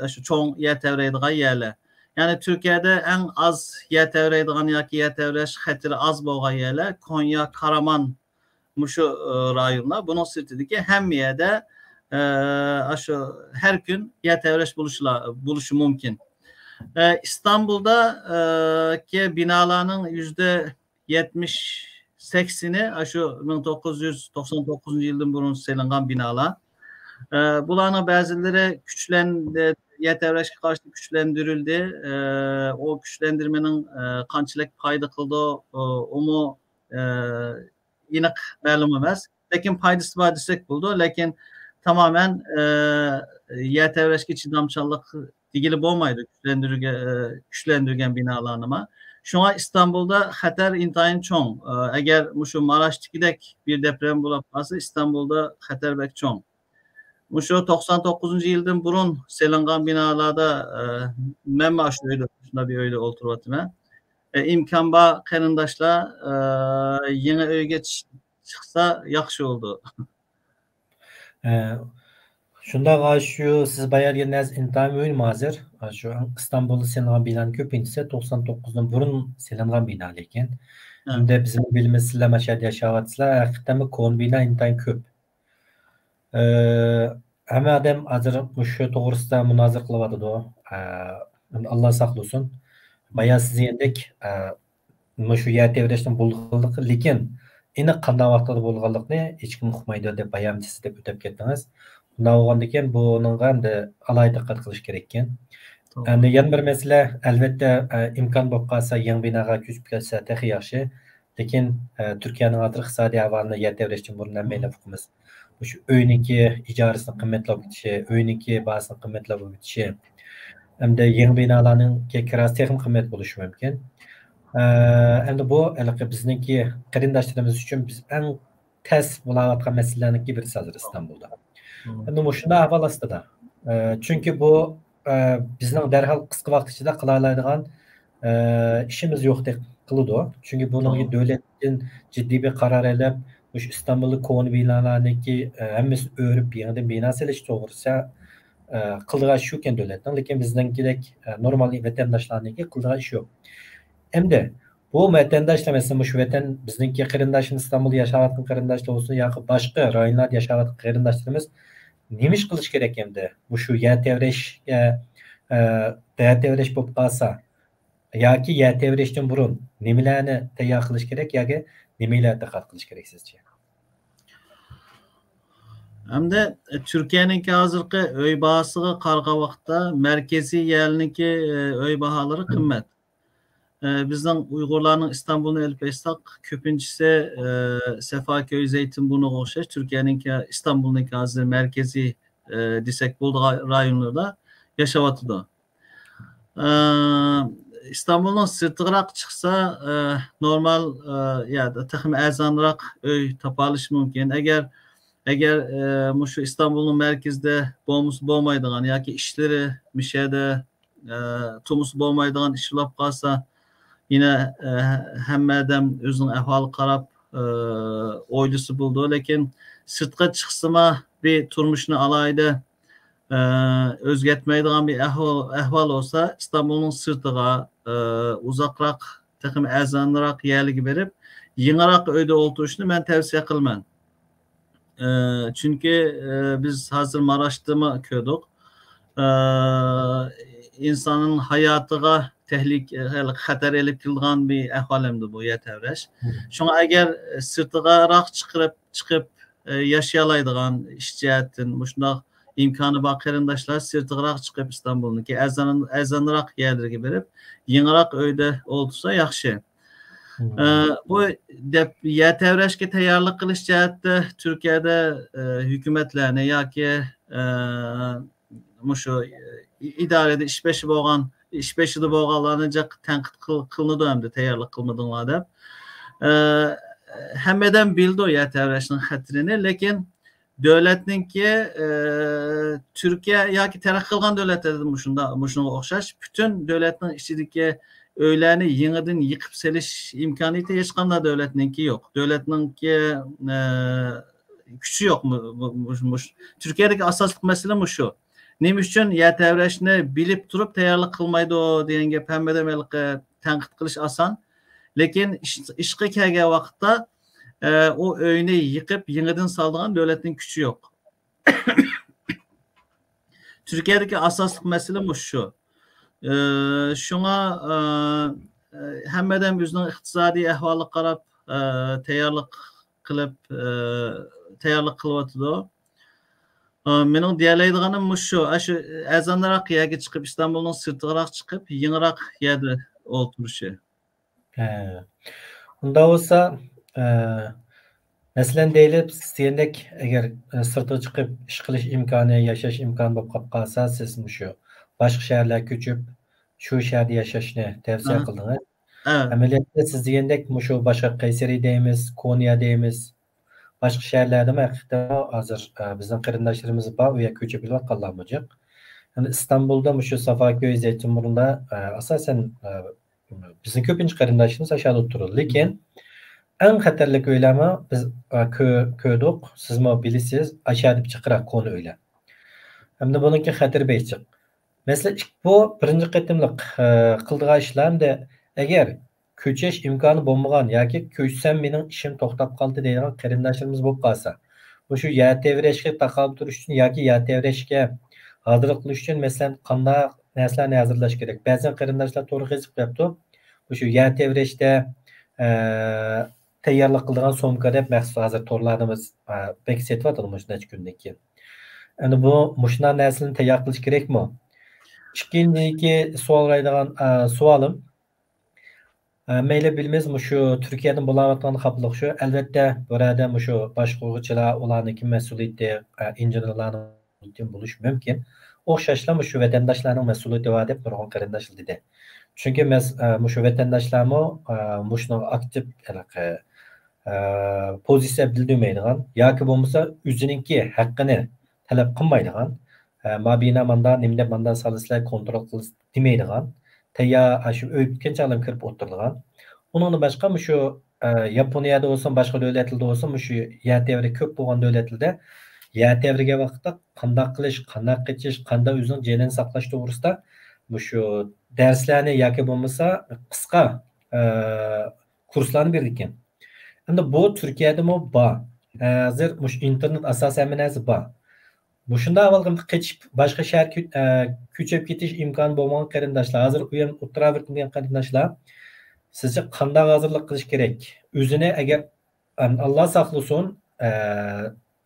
şu çoğun yer tevreydiğen yerler. Yani Türkiye'de en az yer tevreydiğen yoki yer tevreş xatiri az bo'lgan yerler Konya, Karaman şu rayonlar. Bunun sırtındaki hem yerde şu her gün yer tevreş buluşu mümkün. İstanbul'da ki binalarının %70-80'i şu 1999 yıldan burun selingan binalar. Bunların bazıları yer tevreşke karşı güçlendirildi. O güçlendirmenin qanchalik payda qildi onu aniq ma'lum emas. Lekin paydası var desek buldu. Lekin tamamen yer tevreşke chidamchanlik digili bo'lmaydi güçlendirgen binalarına. Şuna İstanbul'da xatar intayin çoğ. Eğer şu Maraş'takidek bir deprem bulup kalsa İstanbul'da xatar bek çoğ. Şu 99. yıldan burun selingan binalarda men maşu öyle, şuna bir öyle oturuvatım. İmkan ba qarindaşlar yeni öyge çıksa yaxşı oldu. Şunda qarşı siz bayarganlar intayin mühim hazır. Şu İstanbul'da selingan binanın köpüncüsü 99'dan burun selingan bina lekin. Hem de bizim bilmesizler Meşhad yaşavatsızlar. Hakikaten kon bina intayin köp. Hemen adam hazır şu doğrusu münazır kılıvadı da. Allah saklasın. Bayağı siz yendek şu yer devreşten bulğanlık lekin eni qanday vaqtda bo'lganlikni hech kim uqmaydi deb bayam siz deb o'tib ketdingiz. Bunday bo'lgandan keyin buningga endi alohida diqqat qilish kerak ekan. Endi yana bir masala albatta imkon bo'lib qolsa yangi binoga ko'chib ketsa texi yaxshi. Lekin Turkiyaning hozir iqtisodiy ahvolini yer devrashdan burun hammalar uqamiz. Shu uyniki ijorisini qimmatlab ketishi, uyniki bahasini qimmatlab ketishi hamda yangi binolarning kirasi texim qimmat bo'lishi mumkin. Endi bu bizniki qarindoshlarimiz uchun biz eng tez bo'layotgan masalalarning birisi hozir İstanbulda. Endi shunda ahvol ostida. Chunki bu bizning darhol qisqa vaqt ichida qila oladigan ishimiz yo'qdek qiladi. Chunki buni davlatdan jiddiy bir qaror olib, o'sha İstanbulda koni binolarniki hammasi o'rib yangidan bino silish to'g'risida qildigan ish ekan davlatning, lekin bizninkidek normal vatandoshlarniki qildigan ish yo'q. Endi bu vatandaşlar mesela şu vatan bizniki qarindoshimiz İstanbulda yashayotgan qarindoshlar olsun yoki boshqa rayonlarda yashayotgan qarindoshlarimiz nima ish qilish kerak endi? Bu shu yer tevresh bo'lib qolsa yoki yer tevrashdan burun nimalarni tayyor qilish kerak yoki nimalarga diqqat qilish kerak sizcha? Hamda Türkiye'ninki hozirgi uy bahosiga qarag'an vaqtda markaziy yerninki uy baholari qimmat. Bizden Uygurlarının İstanbul'unu elip estak köpüncüsü Sefaköy Zeytinburnu'na okşaş. Türkiye'nin İstanbul'un hazır merkezi desek bulduğu rayonlarda yaşavatıda. İstanbul'un sırtıqırak çıksa normal ya da takım ezanırak öy tapalış mümkün. Eğer şu İstanbul'un merkezde boğmaydığın ya ki işleri mişede tumusu boğmaydığın işlap kalsa yine hemmeden özünün ahvalı qarab oylusu buldu. Lekin sırtqa çıksıma bir turmuşunu alaydı özgetmeydiğen bir ahval olsa İstanbul'un sırtığa uzakrak takım ezanlarak yerligi berip yenirak öyde oturuşunu ben tavsiye kılmam. Çünkü biz hazır Maraş'ta mı köydük. İnsanın hayatıga xatar elip kilgan bir ahvalimdi bu yetevreş. Şuna eğer sırtığa rak çıkıp yaşayalaydıgan işcihetin, bu şuna imkanı bak qarindaşlar sırtığa rak çıkıp İstanbul'un ki ezanı rak yerlerge berip yenirak öyde olursa yaxşı. Bu yetevreşke tayarlık kılış cihette Türkiye'de hükümetlerine ya ki şu idarede işbeşi boğan işbeşide boğalanacak tenkit kılındı hem de tayarlık kılmadığınlar da. Hemmeden bildi o yetevreşinin xatirini, lekin devletin ki Türkiye ya ki terak kılgan devlet dedim şuna okşaş. Bütün devletin içindeki öylerini yeniden yıkıp seliş imkaniyeti hiç kanda devletin ki yok. Devletin ki küçü yok mu? Türkiye'deki asaslık mesele mi şu? Neymiş için yetevreşini bilip durup tayarlık kılmaydı o diyen gibi pembedemelik tenkit kılış asan. Lekin işqi kelgen vakitte o öyünü yıkıp yeniden saldığın devletin küçü yok. Türkiye'deki asaslık mesele bu şu. Şuna hemmeden bizden iktisadi ahvalı qarab tayarlık kılıvatıdı o. Mening deyaleydiganim şu ezanlarak yerga chiqib İstanbul'un sırtıqarak çıkıp yenirak yerde oturuşu. Unda olsa mesela deyilib sendek eğer sırtıqa çıkıp iş qilish imkoni, yashash imkoni bo'lib qolib qolsa siz shu boshqa shaharlarga ko'chib shu shaharda yashashni tavsiya qildingiz. Evet. Ameliyatda siz degandek şu başka Kayseri deymiz, Konya deymiz. Başka şehirlerde mi hazır bizning qarindoshlarimiz bor, u yerga ko'chib kelayotganlar bo'lajak. Yani İstanbul'da şu Safaköy, Zeytinburnu'nda asasen bizim köpinci qarindoshimiz aşağıda oturur. Lekin en xatarlik öylemi biz köydük, siz mi bilisiz, aşağıda bir çıkırak konu öyle. Hem de bununki xatir beyçik. Mesela bu birinci qitimliq qildigan ishlarni agar ko'chish imkoni bo'lmagan yoki ko'chsam mening ishim to'xtab qoldi deydigan qarindoshlarimiz bo'lib qolsa, bu shu yatevrashga taqobil turish uchun yoki yatevrashga hozirlik qilish uchun masalan qanday narsalarni hozirlash kerak? Ba'zan qarindoshlar to'g'ri yozib qo'yapti. Bu shu yatevrashda tayyorlik qiladigan so'mka deb maxsus hozir to'rlarda biz bek setyapti mana shu necha kundan keyin. Endi bu mushunday narsalarni tayyor qilish kerakmi? İkinci so'raydigan savolim mayli bilamiz shu Turkiyadan bo'layotgan xavfliq shu albatta burada shu boshqaruvchilar ularniki mas'uliyati injenerlarning bo'lishi mumkin. O'xshashlar shu vatandoshlarning mas'uliyati va deb nurg'un qarindoshlar dedi. Chunki biz shu vatandoshlarmi shuni aktiv pozitsiya bildirmaydigan yoki bo'lmasa o'zininki haqqini talab qilmaydigan mabina manda nimde manda salislar kontrol qilish demaydigan tayyor shu o'tgan chaqlim kirib o'tirdigan undan boshqa shu Yaponiyada bo'lsin boshqa davlatlarda bo'lsin shu yatevri ko'p bo'lgan davlatlarda yatevriga vaqtda qanday qilish qanday qichish qanday o'zining jonini saqlash to'g'risida shu darslarni yoki bo'lmasa qisqa kurslarni berdi ekan. Endi bu Turkiyadami bor. Hozir internet asosan manasi bor. Bu shunda avvalgi qechib boshqa shaharga ko'chib ketish imkoni bo'lmagan qarindoshlar hozir u ham o'tiraverib degan qarindoshlar sizcha qanday hozirlik qilish kerak? O'zini agar Alloh saqlasin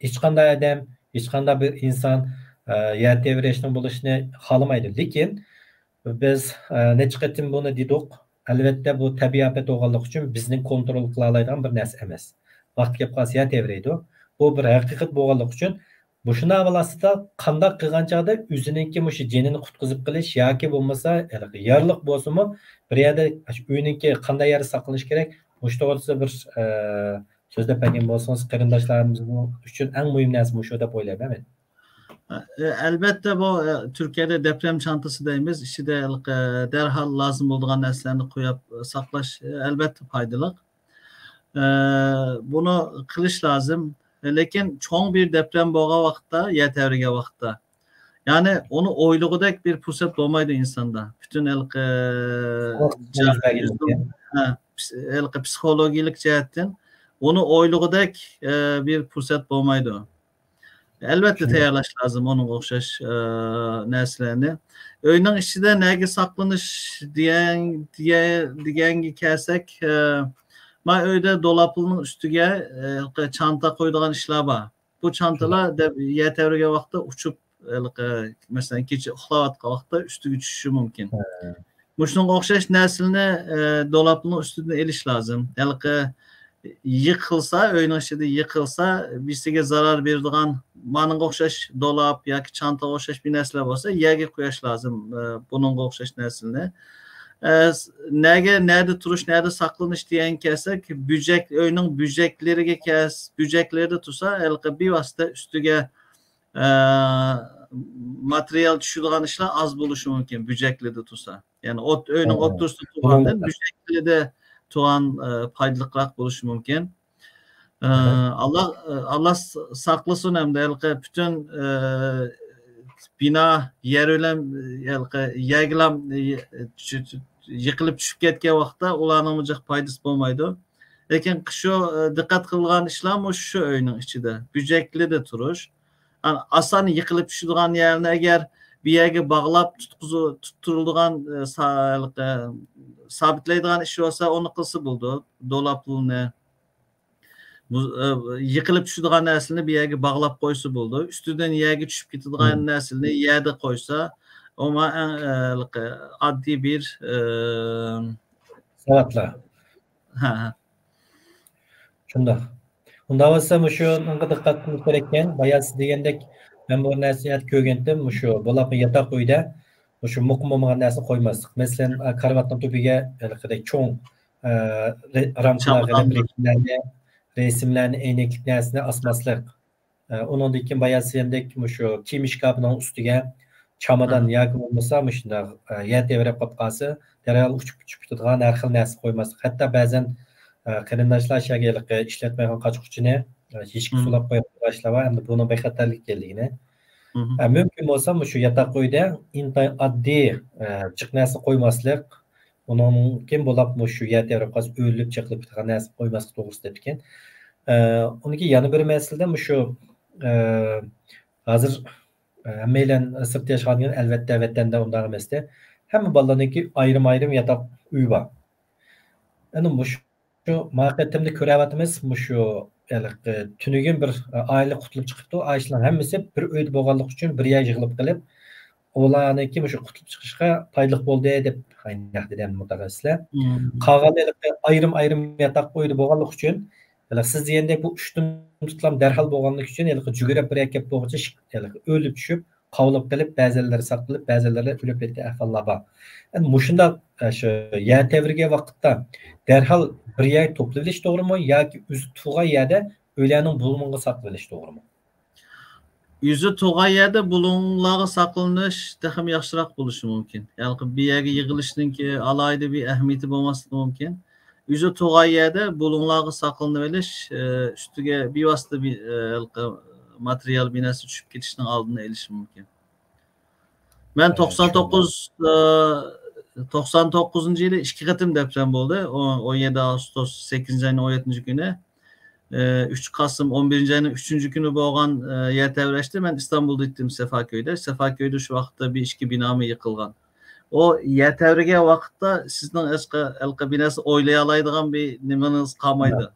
hech qanday odam, hech qanday bir inson yatevrashning bo'lishini xohlamaydi. Lekin biz necha qatim buni dedik, albatta bu tabiiy ofat bo'lganligi uchun bizning kontrol qila oladigan bir narsa emas. Vaqt kelib qolsa yatevraydi. Bu bir haqiqat bo'lganligi uchun bu shuna avvalida qanday qilgan chog'da o'zininki shu jonini qutqizib qilish yoki bo'lmasa yorliq bo'lsinmi bir yerda uyninki qanday yeri saqlanish kerak shu to'g'risida bir so'zlab bergan bo'lsangiz qarindoshlarimiz uchun eng muhim narsa shu deb o'ylayman men. Elbette bu Türkiye'de deprem çantası deyimiz içinde derhal lazım olduğun neslerini koyup saklaş elbette faydalı. Bunu kılış lazım. Lekin çoğun bir deprem boğa vaxtda, yetevriga vaxtda. Yani onu oyluğudek bir pusat olmaydı insanda. Bütün psikolojik cihetten onu oyluğudek bir pusat olmaydı. Elbette tayarlaş lazım onun okşaş neslerini. Öyünün içinde negi saklanış diyen kersek ma öyle dolapının üstüge çanta koyduğun işler var. Bu çantalar yeterli vakti uçup mesela keçi uxlavatqa vaqtda üstüge düşüşü mümkün. Muşunun okşaş neslini dolapının üstünde eliş lazım. Yıkılsa, öyünün içinde yıkılsa birisiga zarar verdiğin manın okşaş dolap ya ki çanta okşaş bir nesle olsa yerge koyaş lazım bunun okşaş neslini. Nerede turuş, nerede saklanış diyen kesek bücek, öyünün bücekleri kes, bücekleri de tutsa bir vasıta üstüge materyal düşürülen işler az buluşu mümkün bücekleri de tutsa. Yani öyünün ot dursun tuğan değil, bücekleri de tuğan paydalıklar buluşu mümkün. Allah saklasın hem de bütün bina yer ölem yergilam yıkılıp düşüp ketken vaqtda ulanılmayacak paydası olmaydı. Lekin şu dikkat kılgan işlem o şu öyünün içinde. Bücekli de turuş. Yani asan yıkılıp düşürdüğün yerine eğer bir yerge bağlap tutturulduğun sabitleydiğin işi olsa onu kılsı buldu. Dolaplı yıkılıp düşürdüğün neslini bir yerge bağlap koysu buldu. Üstünden yerge düşüp gittiğin neslini yerde koysa ama adli bir Savatla. Şunda. Unda olsa şu dikkat qilish kerak ekan. Bayaq siz degandek men bu nasihat ko'rgandim. Shu bo'lapmi yotoq uyda Şu muqmamagan narsa qo'ymaslik. Masalan, karvatning tubiga cho'ng ramkalar qilib resimlarni aynaklik narsani asmaslik. Ondan keyin bayasendek shu kiyim shkafining ustiga chamadan yoki bo'lmasa shunday yer tevrab qolib qolsa, darhol uchib ketadigan har xil narsa qo'ymaslik. Hatto ba'zan qarindoshlar shagilikqa ishlatmagan qochquchini hechki sulab qo'yishlar va endi buni bexatarlik ekanligini mümkün bo'lsa shu yotoq uyda intayin oddiy jiq narsa qo'ymaslik, undan keyin bo'lib shu yer tevrab qolsa o'lib chiqib ketgan narsa qo'ymaslik to'g'risida ekan. Uniki yana bir masala shu hozir hammalar sirtda yashagan albatta vatanda unday emasda. Hamma bolalarniki ayrim yotoq uy bor. Endi shu maqsadimni ko'ryapmiz, shu tünügün bir aile qutulib chiqibdi. Ayshilar hammasi bir uyda bo'lganlik uchun bir yer yig'ilib qilib, ularniki shu qutulib chiqishga foydali bo'ldi deb aytdi mutaxassislar. Qolganlari ayrim yotoq uyda bo'lganlik uchun siz degandek bu 3 tun tutlam darhol bo'lganlik uchun jugurib bir yakap bo'g'icha o'lib tushib, qovlib qilib, ba'zilari saqlab, ba'zilari o'lib ketgan ahvollar bor. Endi mushunda shu yer tevriga vaqtda darhol bir yer to'planish to'g'rimi yoki o'zi tug'an yerda o'ylarning bulunmaga saqlanish to'g'rimi? Yüzü tug'an yerda bulunlarga saqlanish ham yaxshiroq bo'lishi mumkin. Ya'ni bir yerga yig'ilishninki alayda bir ahamiyati bo'lmasligi mumkin. Yüzü tug'an yerda bulunlarga saqlanib olish ustiga bevosita bir material binasi tushib ketishning oldini olish mumkin. Men 99-yili 2 qatim deprem bo'ldi. 17 Ağustos 8 ayının 17 günü. 3 Kasım 11 ayının 3 günü bo'lgan yer tevrashdi. Men İstanbul'da gittim Sefaköy'de. Sefaköy'de şu vaqtda bir ishki binamı yıkılgan. O yer tevriga vaqtda sizning elqa binasi o'ylay oladigan bir nimaniz qolmaydi.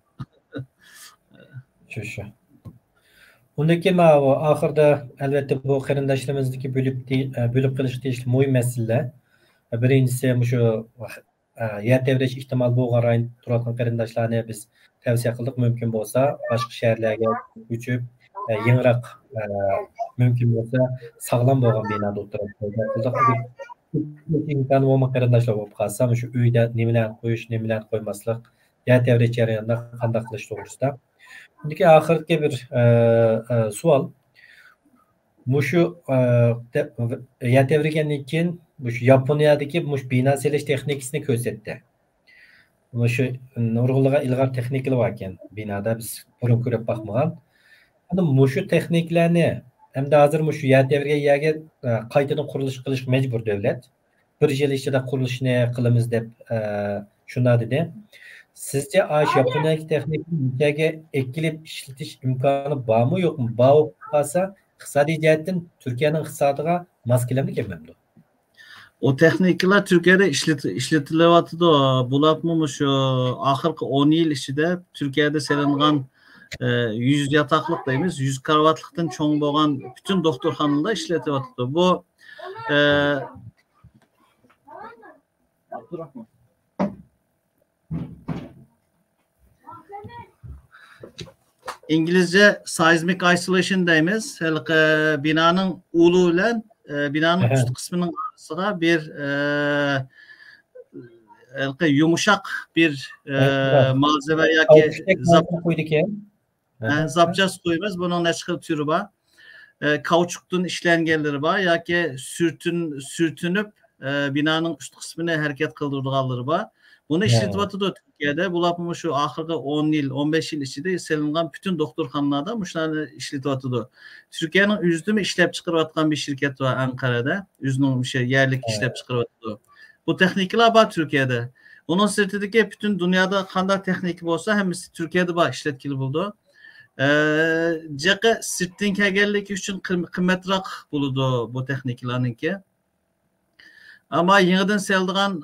Shu. Undan keyin oxirida albatta bu qarindoshlarimizniki bo'lib qilish tegishli muhim masalalar. Birinchisi shu yer tevrish ehtimol bo'lgan rayon turadigan qarindoshlarni biz tavsiya qildik, mumkin bo'lsa boshqa shaharlarga ko'chib, yangroq mumkin bo'lsa sog'lom bo'lgan binoda o'tirib qildik. İmkanı olmak qarindoshlar bo'lib qolsa, shu uyda nimalarni qo'yish, nimalarni qo'ymaslik, yer tevrish jarayonida qanday qilish to'g'risida. Bundaki oxirgi bir savol. Shu yer tevrigandan keyin shu Yaponiyadagi bino selish texnikasini ko'rsatdi. Shu nurg'unlig'a ilg'or texnikalar bor ekan binoda, biz burun ko'rib boqmagan. Endi shu texnikalarni hamda hozir shu yer tevrigan yerga qaytadan qurilish qilish majbur davlat. Bir yil ichida qurilishni qilamiz deb shunday dedi. Sizce Japonya'daki texniklerge ekilip işletiş imkanı var mı yok mu? Bağ olsa iqtisadi jihatdan Türkiye'nin iqtisodiga mos keladimi kelmaydi? O texnikler Türkiye'de işletilyapti. Bularmi shu oxirgi 10 yil ichida Türkiye'de selingan 100 yataklık deymiz, 100 karvatlıktan çoğun bo'lgan bütün doktorxonalarda işletilyapti. Bu İngilizce seismic isolation deymiz. Binanın ulu ile binanın üst kısmının arasına bir yumuşak bir malzeme yoki zapças koyuyoruz. Bunun neçe türü var. Kauçuktan işlengenleri var yoki sürtünüp binanın üst kısmını hareket kıldırdıqları var. Bunu işletilyapti Türkiye'de. Bular şu ahırda 10 yıl, 15 yıl içinde selingan bütün doktorxonalarda muşlarni işletilyapti. Türkiye'nin üzümü işlep çıkarıyotgan bir şirket var Ankara'da. Üzümün yerlik işlep çıkarıyapti. Bu texnikler var Türkiye'de. Onun sırtındaki bütün dünyada qanday texnik olsa hemisi Türkiye'de var işletkili buldu. Jaqa sirtdan kelganligi uchun qimmatroq bo'ladi bu texniklarniki. Ama yeniden seldiğen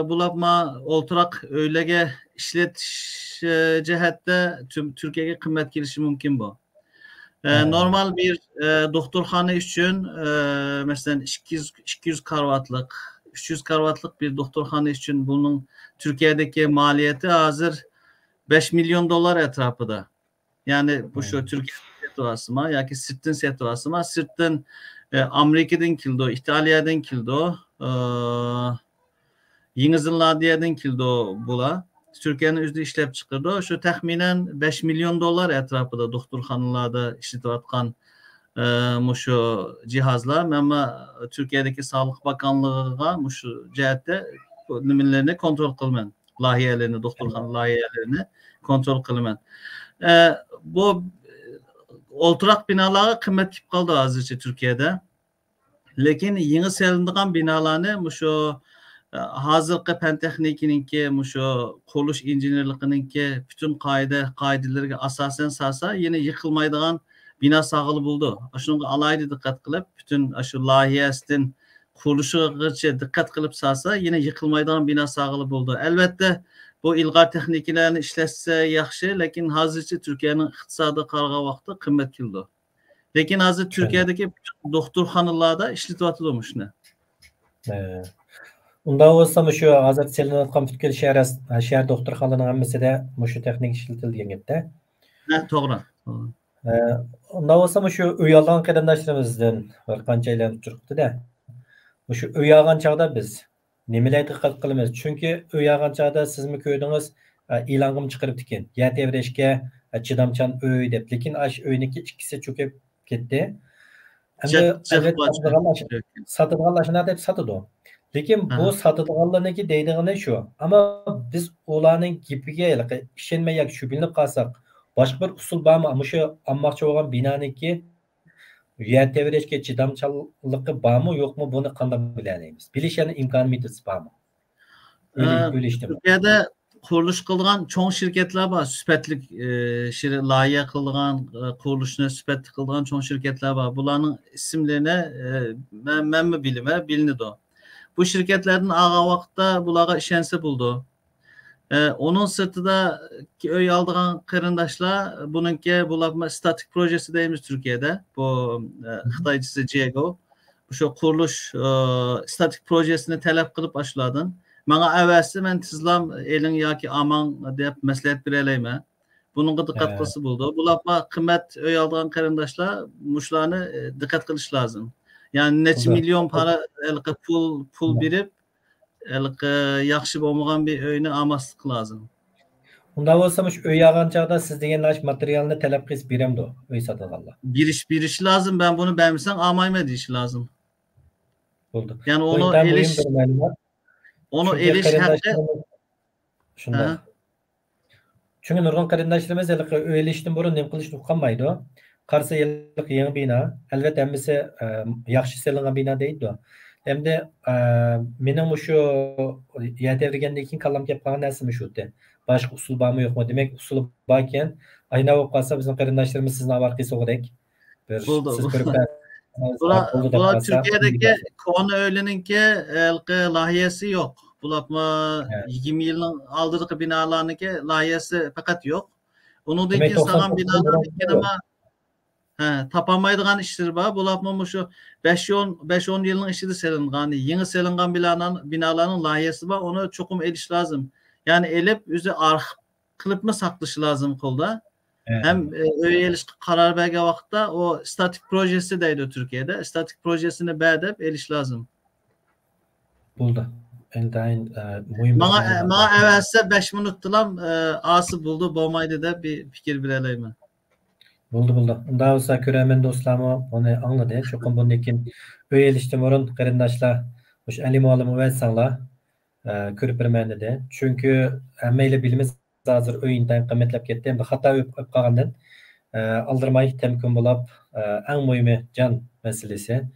bulapma olturak öylege işletiş cihette tüm Türkiye'ye kıymet gelişi mümkün bu. Normal bir doktorxana için mesela 200 karvatlık, 300 karvatlık bir doktorxana için bunun Türkiye'deki maliyeti hazır 5 milyon dolar etrafında. Yani bu şu Türkiye situasıma ya ki sırtın situasıma sırtın Amerika'dan kildo, İtalya'dan kildo, Yeni Zelandiya'dan kildo bula. Türkiye'nin üzü işlep çıkırdı. Şu tahminen 5 milyon dolar etrafında doktorxanalarda işletivatkan şu cihazlar. Ama Türkiye'deki Sağlık Bakanlığı'na şu cihette niminlerini kontrol kılmen. Lahiyelerini, doktorxana lahiyelerini kontrol kılmen. Bu olturak binalara kıymet kip kaldı azıcık Türkiye'de. Lakin yeni selindiğin binalarını şu hazırki pen texnikininki, şu kuruluş injenerliğininki bütün kaidelerine asasen sasa yine yıkılmaydıgan bina sağlı buldu. Şunu alaydı dikkat kılıp bütün şu lahiyesinin kuruluşu dikkat kılıp sasa yine yıkılmaydıgan bina sağlı buldu. Elbette bu ilgar texniklerini işletse yaxşı, lakin hazırcı Türkiye'nin iktisadı karga vakti kıymet kildi. Lakin hazır Türkiye'deki doktorxanalarda işletivatılmış ne? Unda olsa şu hazır selinatkan bütün şehir doktorxanalarının hammasi de şu texnik işletildiğin gepte. Doğru. Unda olsa şu uy algan qarindoshlarımızdan bir qancha aylanib turibdi da. Şu uy algan chaqda biz nimalarga diqqat qilamiz? Chunki uy algan chaqda sizmi ko'rdingiz, e'longim chiqarib ekan. Yer tevrashga chidamchan uy deb. Lekin ash uyniki ikkisi cho'kib ketdi. Endi sotadiganlar shuna deb sotadi. Lekin bu sotadiganlarniki deydigani shu. Ama biz ularning gapiga ishonmay yoki shubinib qolsak, boshqa bir usul bormi? Mushu almoqchi bo'lgan binoniki yer tevrashga chidamchanligi bormi, yo'qmi, buni qanday bilamiz? Bilishning imkoniyati bormi? Türkiye'de kuruluş kılgan çoğu şirketler var. Süpetlik layiye kılgan kuruluşuna süpetlik kılgan çoğu şirketler var. Bunların isimlerine ben mi bilime bilinidi o. Bu şirketlerin ağa vakitte bunlara işense buldu. Onun sırtında öy aldığın kırındaşlar bununki bulaşma statik projesi deyimiz Türkiye'de. Bu Xitaycısı Diego. Bu şu kuruluş statik projesini talep kılıp başladın. Bana evvelsi ben tizlam elin yaki aman deyip mesleğet bir eleyme. Bunun dikkat kılısı buldu. Bulaşma kıymet öy aldığın kırındaşlar muşlarını dikkat kılış lazım. Yani neç milyon para pul birip yaxşı bo'lmagan bir öyni almaslık lazım. Unda olsa öy algan chaqda siz degan materialni talab qilib beramdi öy sotadiganlar. Bir iş lazım. Ben bunu beğenmişsem almayma deyişi lazım. Oldu. Yani onu eliş hakkı. Şunda. Çünkü nurg'un qarindoshlarimiz öy ilishdan burun nima qilishni uqolmaydi. Qarsa yangi bino, albatta hammasi yaxshi selingan bino deydi. Hem de benim şu yer devrigendan keyin kallam kelib qolgan narsam shu. Başka usul bormi yo'qmi? Demek usul borken ayna bo'lib qolsa bizning qarindoshlarimiz sizni avarqi so'g'dak. Bular Türkiye'deki konu öğleninki lahiyesi yok. Bulatma 20 yılın aldığı binalarınki lahiyesi fakat yok. Onun da iki sağlam binalar ama tapamaydıgan işler var. Bulatma şu 5-10 yılın işi selingan, yeni selingan binaların lahiyesi var. Onu çokum eliş lazım. Yani elip yüzü arx kılıp mı saklışı lazım kolda. Hem öyle eliş karar belge vakitte o statik projesi deydi Türkiye'de. Statik projesini beğenip eliş lazım. Buldu. Bana evvelse 5 minut tılam ası buldu. Bomaydı da bir fikir bileleyim. Buldu. Daha olsa köremen dostlarımı onu anladı. Çokum bunun için öyle eliştim orun qarindoshlar. Hoş alim oğlumu ve sanla körüp birmende de. Çünkü meyle bilimiz hazır öyinden kıymetlep ketdi. Bir hata öp qalgandan aldırmay temkin bulup en mühimi can meselesi.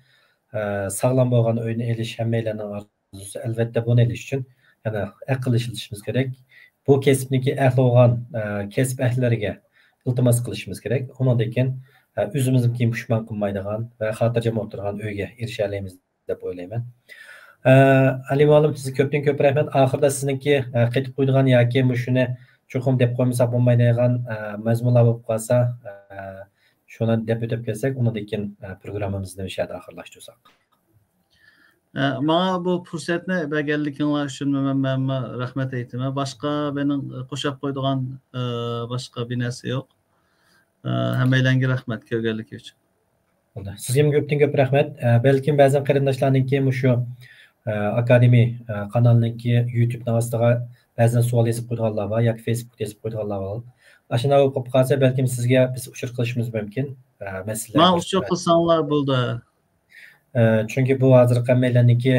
Sağlam bo'lgan öýünü eliş hemmeýlerin arzusu. Elbette bunu eliş için yani akıl işletişimiz gerek. Bu kesipniki ähli bolgan kesip ählileriga iltimas qilishimiz gerek. Ondan keyin özümüzün puşman qılmaydigan ve hatirjam oturgan öýge erişeleymiz dep oýlaýman. Ali malum sizi köpten köp rahmet. Ahırda sizinki qetip qo'ydigan yoki mushuni çoxum dep qo'ymasak bo'lmaydigan mazmunlar bo'lib qolsa, şuna dep ötüp kelsek, ondan keyin programmamızı bu şekilde ahırlaştırsak. Bana bu fürsatni berganligingiz üçün men rahmet eytime. Başka benim qo'shab qo'ydigan başka bir narsa yo'q. Hammalarga rahmat kelganligi uchun. Oldu. Sizga ko'pdan ko'p rahmat. Balkim ba'zan qarindoshlarningki shu akademiya kanalininki YouTube'ning ostiga ba'zan savol yozib qo'yganlar bor yoki Facebookda yozib qo'yganlar bor. Ashuna bo'lib qolsa balkim sizga biz uchur qilishimiz mumkin. Masala. Ma uchur qilsanglar bo'ldi. Chunki bu hozir hammalarniki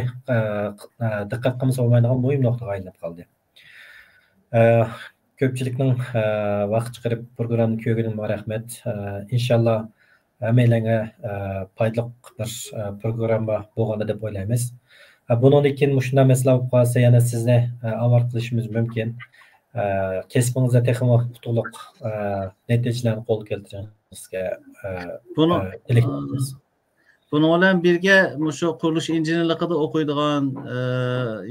diqqat qilmasa olmaydigan muhim nuqtaga aylanib qoldi. Ko'pchilikning vaqt chiqarib programmani ko'rganiga rahmat. Inshaalloh hammalarga foydali bir programma bo'lganda deb o'ylaymiz. Bundan keyin shunday masala bo'lib qolsa yana sizni avval qilishimiz mumkin. Kesbingizda texnik qutuliq natijalarni qo'l keltirishingizga tilakdamiz. Bunun bilan birga shu qurilish injenerligida o'qiydigan,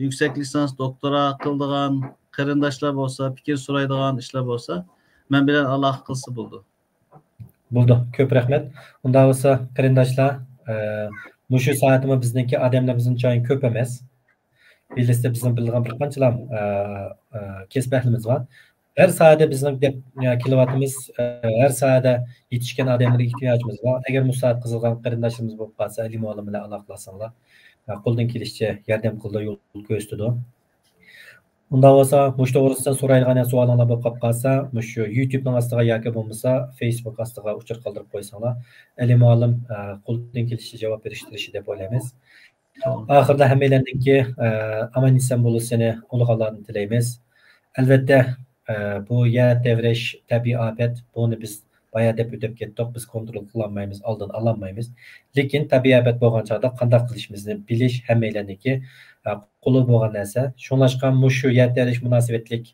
yüksek lisans doktora qildigan qarindoshlar bo'lsa, fikr so'raydigan ishlar bo'lsa, men bilan aloqa qilsa bo'ldi. Bo'ldi. Ko'p rahmat. Unda bo'lsa qarindoshlar, shu soatimiz bizniki odamlarimizning joyi ko'p emas. Bilishda bizning bilgan bir qanchalar kesb ahlimiz bor. Her soatda bizning deb kilovatimiz her soatda yetishgan odamlarga ehtiyojimiz bor. Agar bu soat qizilgan qarindoshlarimiz bo'lib qolsa, ilmiy olim bilan aloqalasanglar, qo'ldan kelishicha yordam qildi, yo'l ko'rsatdi. Unda bo'lsa, bu to'g'risida so'raydigan savollar bo'lib qolsa, shu YouTube'ning ostiga yoki bo'lmasa Facebook ostiga uchur qoldirib qo'ysanglar, ilmiy olim qo'ldan kelishicha javob berishtirishi deb o'ylaymiz. Oxirida hammalarningki aman-eson bo'lishini Allohdan tilaymiz. Albatta bu yer devrish tabiiy afat, buni biz bayağı deb o'tib ketdik, biz kontrol qilolmaymiz, oldin ololmaymiz. Lekin tabiiy afat bo'lgan chog'da qanday qilishimizni bilish hammalarniki qo'li bo'lgan narsa. Shunlashqa shu yer devrish munosabatlik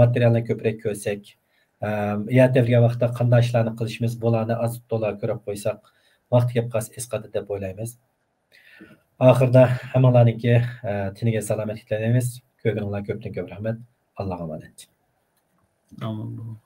materialni ko'proq ko'rsak, yer devrigan vaqtda qanday ishlarni qilishimiz, bularni az-to'la ko'rib qo'ysak, vaqt kelib qolsa esqadi deb o'ylaymiz. Oxirida hammalarniki tiniga salomatlik tilaymiz. Ko'pinglar ko'pdan ko'p rahmat. Allohga emanet. Tamam.